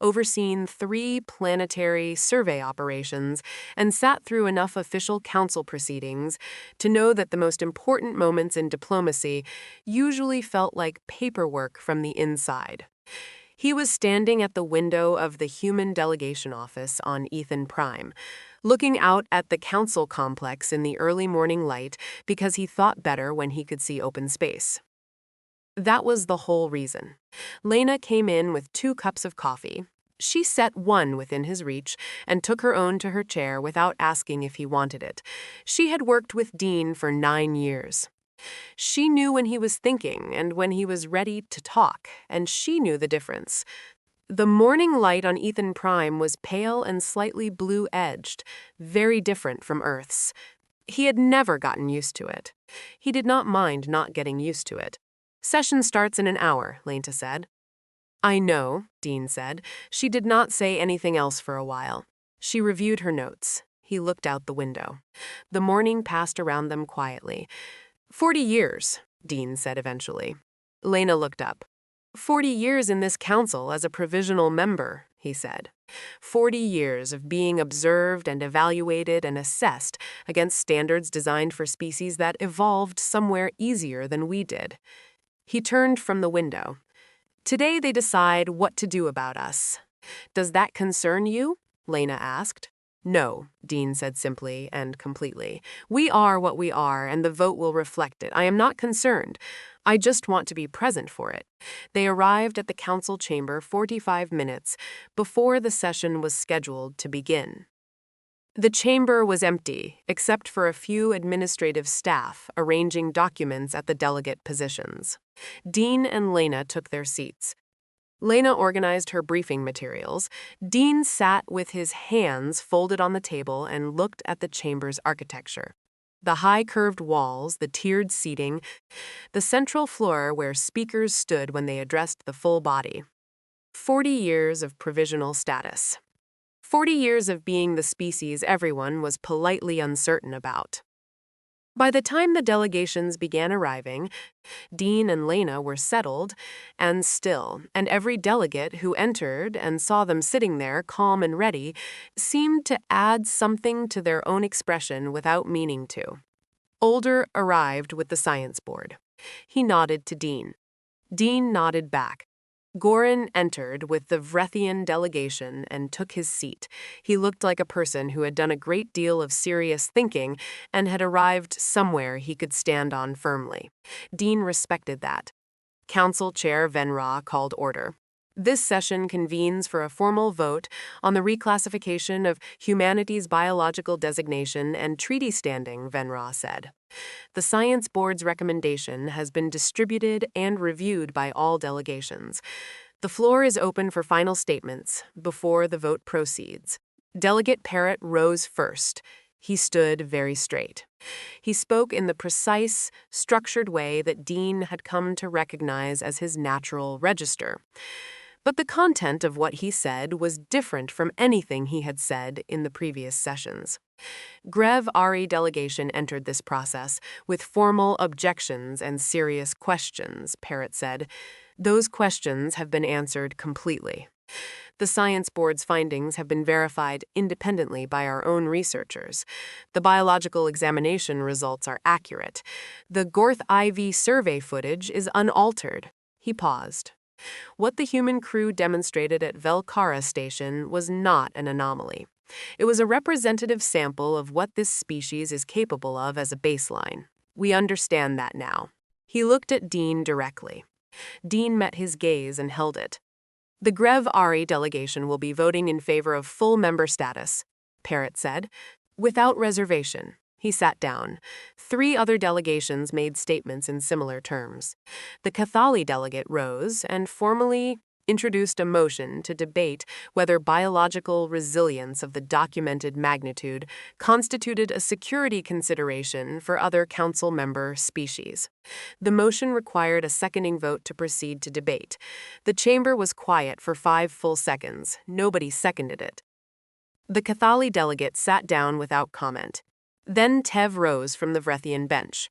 Speaker 1: overseen 3 planetary survey operations, and sat through enough official council proceedings to know that the most important moments in diplomacy usually felt like paperwork from the inside. He was standing at the window of the Human Delegation Office on Ethan Prime, looking out at the council complex in the early morning light because he thought better when he could see open space. That was the whole reason. Lena came in with 2 cups of coffee. She set one within his reach and took her own to her chair without asking if he wanted it. She had worked with Dean for 9 years. She knew when he was thinking and when he was ready to talk, and she knew the difference. The morning light on Ethan Prime was pale and slightly blue-edged, very different from Earth's. He had never gotten used to it. He did not mind not getting used to it. "Session starts in an hour," Lena said. "I know," Dean said. She did not say anything else for a while. She reviewed her notes. He looked out the window. The morning passed around them quietly. 40 years, Dean said eventually. Lena looked up. 40 years in this council as a provisional member, he said. 40 years of being observed and evaluated and assessed against standards designed for species that evolved somewhere easier than we did. He turned from the window. "Today they decide what to do about us. Does that concern you?" Lena asked. "No," Dean said simply and completely. "We are what we are, and the vote will reflect it. I am not concerned. I just want to be present for it." They arrived at the council chamber 45 minutes before the session was scheduled to begin. The chamber was empty, except for a few administrative staff arranging documents at the delegate positions. Dean and Lena took their seats. Lena organized her briefing materials. Dean sat with his hands folded on the table and looked at the chamber's architecture. The high curved walls, the tiered seating, the central floor where speakers stood when they addressed the full body. 40 years of provisional status. 40 years of being the species everyone was politely uncertain about. By the time the delegations began arriving, Dean and Lena were settled and still, and every delegate who entered and saw them sitting there calm and ready seemed to add something to their own expression without meaning to. Older arrived with the science board. He nodded to Dean. Dean nodded back. Gorin entered with the Vrethian delegation and took his seat. He looked like a person who had done a great deal of serious thinking and had arrived somewhere he could stand on firmly. Dean respected that. Council Chair Venra called order. This session convenes for a formal vote on the reclassification of humanity's biological designation and treaty standing, Venra said. The Science Board's recommendation has been distributed and reviewed by all delegations. The floor is open for final statements before the vote proceeds. Delegate Parrott rose first. He stood very straight. He spoke in the precise, structured way that Dean had come to recognize as his natural register. But the content of what he said was different from anything he had said in the previous sessions. Grev Ari delegation entered this process with formal objections and serious questions, Parrott said. Those questions have been answered completely. The Science Board's findings have been verified independently by our own researchers. The biological examination results are accurate. The Gorith IV survey footage is unaltered. He paused. What the human crew demonstrated at Velkara Station was not an anomaly. It was a representative sample of what this species is capable of as a baseline. We understand that now. He looked at Dean directly. Dean met his gaze and held it. The Grev Ari delegation will be voting in favor of full member status, Parrott said, without reservation. He sat down. 3 other delegations made statements in similar terms. The Cathali delegate rose and formally introduced a motion to debate whether biological resilience of the documented magnitude constituted a security consideration for other council member species. The motion required a seconding vote to proceed to debate. The chamber was quiet for 5 full seconds. Nobody seconded it. The Cathali delegate sat down without comment. Then Tev rose from the Vrethian bench.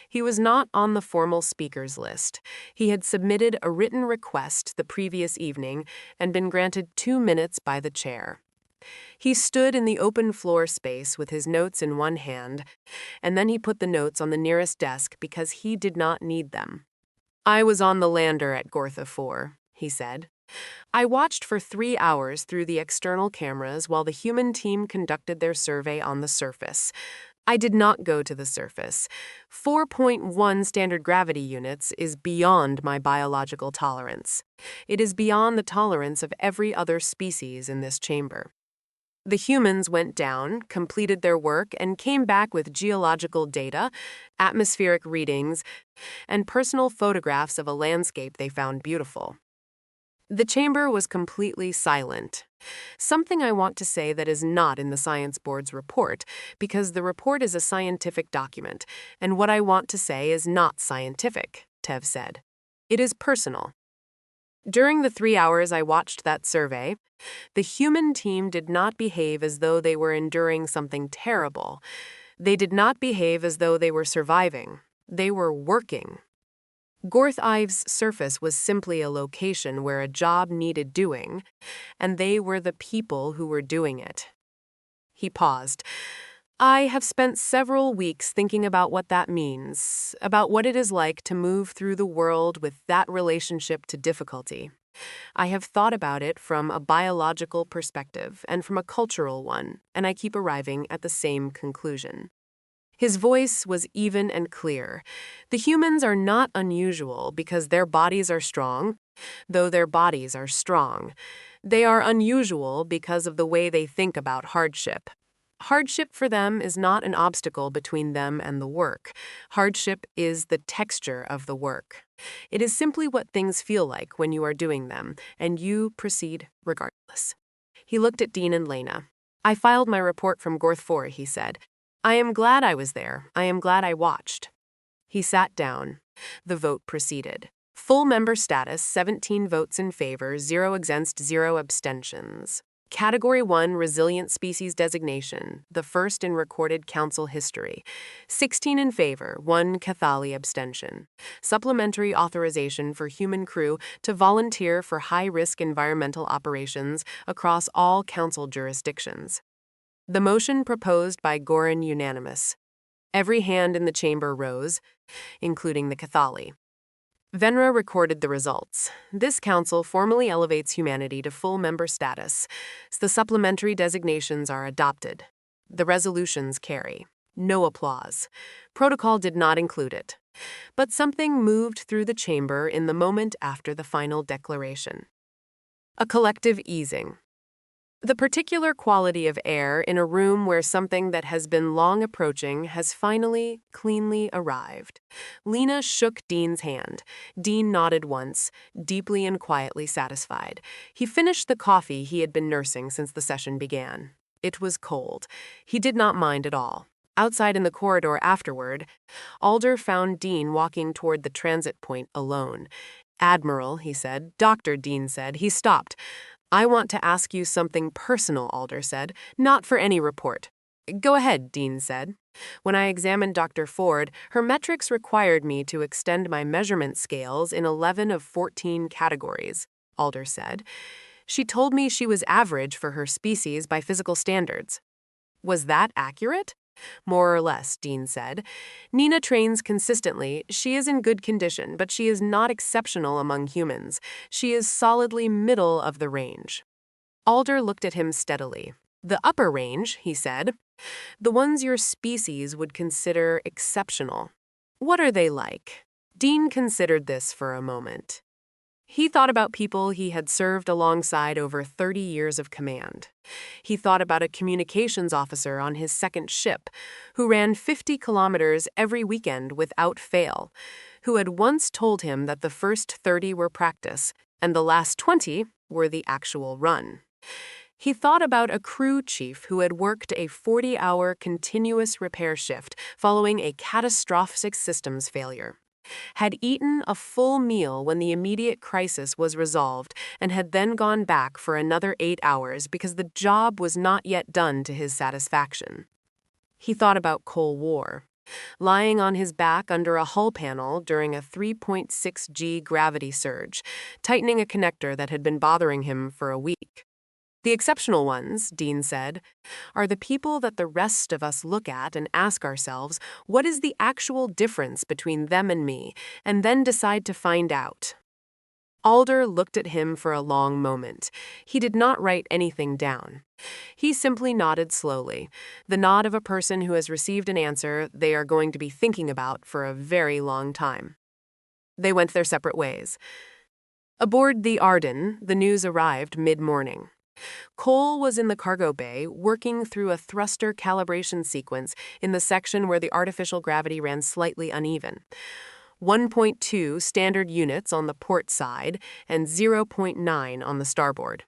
Speaker 1: He was not on the formal speakers list. He had submitted a written request the previous evening and been granted 2 minutes by the chair. He stood in the open floor space with his notes in one hand, and then he put the notes on the nearest desk because he did not need them. I was on the lander at Gorith 4, he said. I watched for 3 hours through the external cameras while the human team conducted their survey on the surface. I did not go to the surface. 4.1 standard gravity units is beyond my biological tolerance. It is beyond the tolerance of every other species in this chamber. The humans went down, completed their work, and came back with geological data, atmospheric readings, and personal photographs of a landscape they found beautiful. The chamber was completely silent. Something I want to say that is not in the Science Board's report, because the report is a scientific document, and what I want to say is not scientific, Tev said. It is personal. During the 3 hours I watched that survey, the human team did not behave as though they were enduring something terrible. They did not behave as though they were surviving. They were working. Gorith Ive's surface was simply a location where a job needed doing, and they were the people who were doing it. He paused. I have spent several weeks thinking about what that means, about what it is like to move through the world with that relationship to difficulty. I have thought about it from a biological perspective and from a cultural one, and I keep arriving at the same conclusion. His voice was even and clear. The humans are not unusual because their bodies are strong, though their bodies are strong. They are unusual because of the way they think about hardship. Hardship for them is not an obstacle between them and the work. Hardship is the texture of the work. It is simply what things feel like when you are doing them, and you proceed regardless. He looked at Dean and Lena. I filed my report from Gorith 4, he said. I am glad I was there. I am glad I watched. He sat down. The vote proceeded. Full member status, 17 votes in favor, 0 against, 0 abstentions. Category 1 Resilient Species Designation, the first in recorded council history. 16 in favor, 1 Cathali abstention. Supplementary authorization for human crew to volunteer for high-risk environmental operations across all council jurisdictions. The motion proposed by Gorin unanimous. Every hand in the chamber rose, including the Cathali. Venra recorded the results. This council formally elevates humanity to full member status. The supplementary designations are adopted. The resolutions carry. No applause. Protocol did not include it. But something moved through the chamber in the moment after the final declaration. A collective easing. The particular quality of air in a room where something that has been long approaching has finally, cleanly arrived. Lena shook Dean's hand. Dean nodded once, deeply and quietly satisfied. He finished the coffee he had been nursing since the session began. It was cold. He did not mind at all. Outside in the corridor afterward, Alder found Dean walking toward the transit point alone. "Admiral," he said. "Dr." Dean said. He stopped. "I want to ask you something personal," Alder said, "not for any report." "Go ahead," Dean said. "When I examined Dr. Ford, her metrics required me to extend my measurement scales in 11 of 14 categories," Alder said. "She told me she was average for her species by physical standards." "Was that accurate?" "More or less," Dean said. "Nina trains consistently. She is in good condition, but she is not exceptional among humans. She is solidly middle of the range." Alder looked at him steadily. "The upper range," he said. "The ones your species would consider exceptional. What are they like?" Dean considered this for a moment. He thought about people he had served alongside over 30 years of command. He thought about a communications officer on his second ship, who ran 50 kilometers every weekend without fail, who had once told him that the first 30 were practice, and the last 20 were the actual run. He thought about a crew chief who had worked a 40-hour continuous repair shift following a catastrophic systems failure, had eaten a full meal when the immediate crisis was resolved, and had then gone back for another 8 hours because the job was not yet done to his satisfaction. He thought about Cold War, lying on his back under a hull panel during a 3.6 G gravity surge, tightening a connector that had been bothering him for a week. "The exceptional ones," Dean said, "are the people that the rest of us look at and ask ourselves, what is the actual difference between them and me, and then decide to find out." Alder looked at him for a long moment. He did not write anything down. He simply nodded slowly, the nod of a person who has received an answer they are going to be thinking about for a very long time. They went their separate ways. Aboard the Arden, the news arrived mid-morning. Cole was in the cargo bay, working through a thruster calibration sequence in the section where the artificial gravity ran slightly uneven. 1.2 standard units on the port side and 0.9 on the starboard.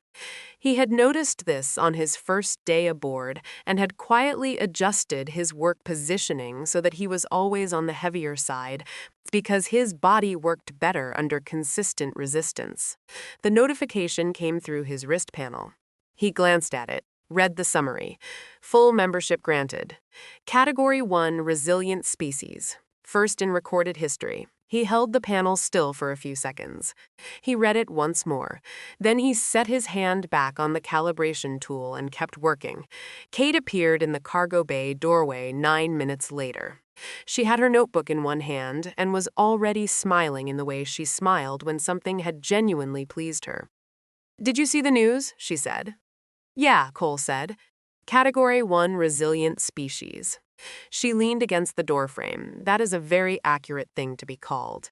Speaker 1: He had noticed this on his first day aboard and had quietly adjusted his work positioning so that he was always on the heavier side because his body worked better under consistent resistance. The notification came through his wrist panel. He glanced at it, read the summary. Full membership granted. Category 1 Resilient Species. First in recorded history. He held the panel still for a few seconds. He read it once more. Then he set his hand back on the calibration tool and kept working. Kate appeared in the cargo bay doorway 9 minutes later. She had her notebook in one hand and was already smiling in the way she smiled when something had genuinely pleased her. "Did you see the news?" she said. "Yeah," Cole said. Category 1 Resilient Species. She leaned against the doorframe. That is a very accurate thing to be called.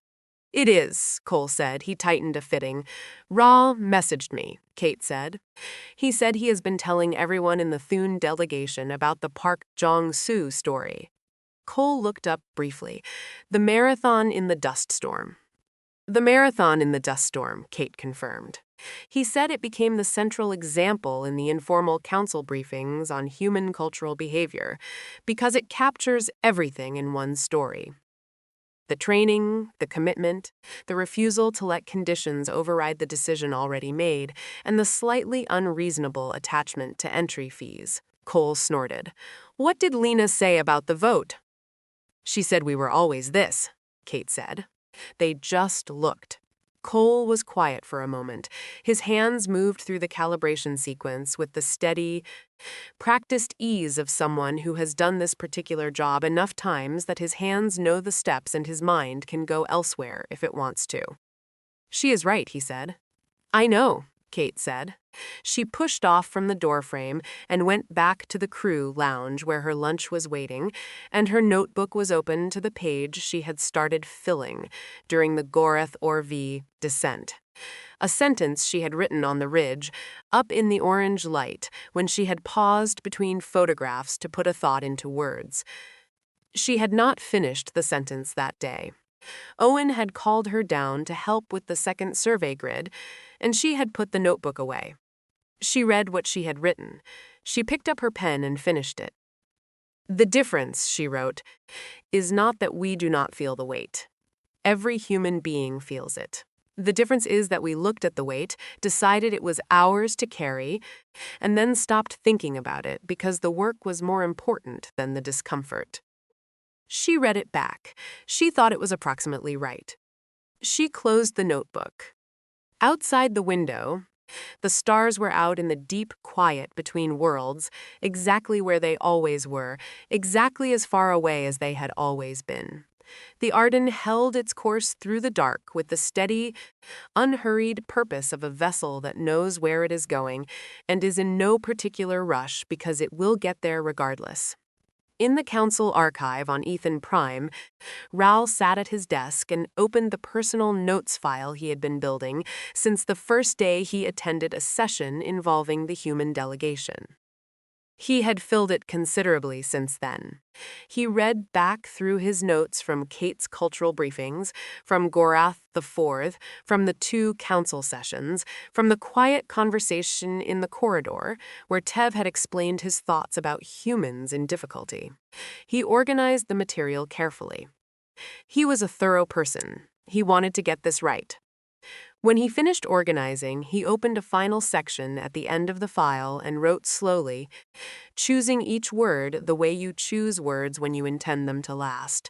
Speaker 1: "It is," Cole said. He tightened a fitting. "Ra messaged me," Kate said. "He said he has been telling everyone in the Thune delegation about the Park Jong-soo story." Cole looked up briefly. "The marathon in the dust storm." "The marathon in the dust storm," Kate confirmed. He said it became the central example in the informal council briefings on human cultural behavior, because it captures everything in one story. The training, the commitment, the refusal to let conditions override the decision already made, and the slightly unreasonable attachment to entry fees. Cole snorted. What did Lena say about the vote? She said we were always this, Kate said. They just looked. Cole was quiet for a moment. His hands moved through the calibration sequence with the steady, practiced ease of someone who has done this particular job enough times that his hands know the steps and his mind can go elsewhere if it wants to. She is right, he said. I know, Kate said. She pushed off from the doorframe and went back to the crew lounge where her lunch was waiting, and her notebook was open to the page she had started filling during the Gorith Orv descent. A sentence she had written on the ridge, up in the orange light, when she had paused between photographs to put a thought into words. She had not finished the sentence that day. Owen had called her down to help with the second survey grid, and she had put the notebook away. She read what she had written. She picked up her pen and finished it. The difference, she wrote, is not that we do not feel the weight. Every human being feels it. The difference is that we looked at the weight, decided it was ours to carry, and then stopped thinking about it because the work was more important than the discomfort. She read it back. She thought it was approximately right. She closed the notebook. Outside the window, the stars were out in the deep quiet between worlds, exactly where they always were, exactly as far away as they had always been. The Arden held its course through the dark with the steady, unhurried purpose of a vessel that knows where it is going and is in no particular rush because it will get there regardless. In the Council archive on Ethan Prime, Raoul sat at his desk and opened the personal notes file he had been building since the first day he attended a session involving the human delegation. He had filled it considerably since then. He read back through his notes from Kate's cultural briefings, from Gorith IV, from the 2 council sessions, from the quiet conversation in the corridor, where Tev had explained his thoughts about humans in difficulty. He organized the material carefully. He was a thorough person. He wanted to get this right. When he finished organizing, he opened a final section at the end of the file and wrote slowly, choosing each word the way you choose words when you intend them to last.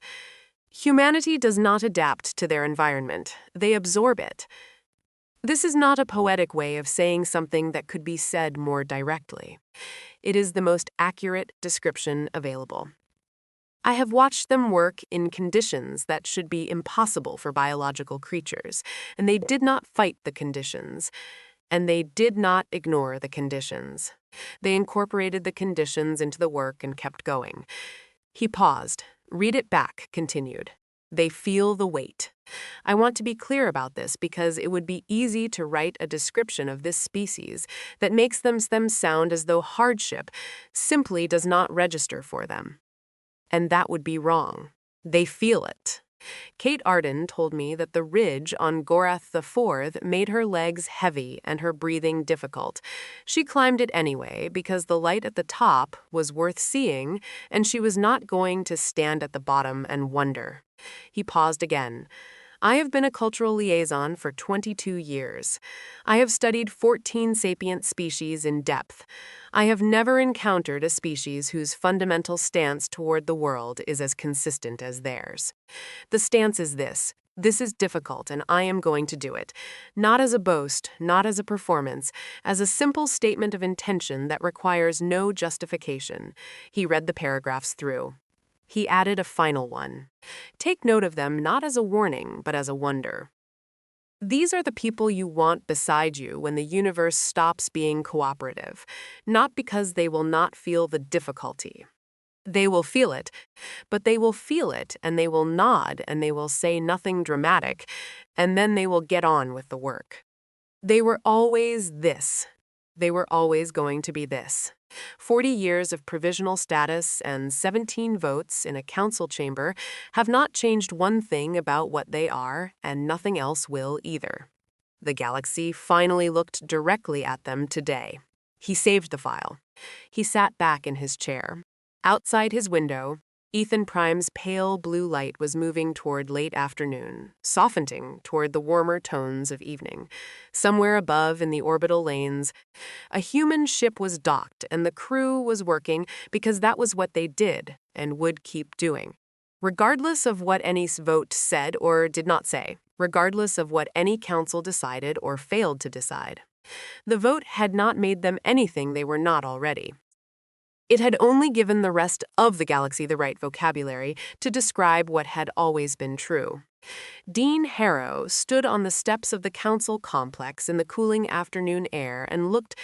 Speaker 1: Humanity does not adapt to their environment. They absorb it. This is not a poetic way of saying something that could be said more directly. It is the most accurate description available. I have watched them work in conditions that should be impossible for biological creatures, and they did not fight the conditions, and they did not ignore the conditions. They incorporated the conditions into the work and kept going. He paused. Read it back, continued. They feel the weight. I want to be clear about this because it would be easy to write a description of this species that makes them sound as though hardship simply does not register for them. And that would be wrong. They feel it. Kate Arden told me that the ridge on Gorith IV made her legs heavy and her breathing difficult. She climbed it anyway because the light at the top was worth seeing, and she was not going to stand at the bottom and wonder. He paused again. I have been a cultural liaison for 22 years. I have studied 14 sapient species in depth. I have never encountered a species whose fundamental stance toward the world is as consistent as theirs. The stance is this. This is difficult, and I am going to do it. Not as a boast, not as a performance, as a simple statement of intention that requires no justification. He read the paragraphs through. He added a final one. Take note of them not as a warning, but as a wonder. These are the people you want beside you when the universe stops being cooperative, not because they will not feel the difficulty. They will feel it, but they will feel it and they will nod and they will say nothing dramatic, and then they will get on with the work. They were always this. They were always going to be this. 40 years of provisional status and 17 votes in a council chamber have not changed one thing about what they are, and nothing else will either. The galaxy finally looked directly at them today. He saved the file. He sat back in his chair. Outside his window, Ethan Prime's pale blue light was moving toward late afternoon, softening toward the warmer tones of evening. Somewhere above in the orbital lanes, a human ship was docked, and the crew was working because that was what they did and would keep doing. Regardless of what any vote said or did not say, regardless of what any council decided or failed to decide. The vote had not made them anything they were not already. It had only given the rest of the galaxy the right vocabulary to describe what had always been true. Dean Harrow stood on the steps of the council complex in the cooling afternoon air and looked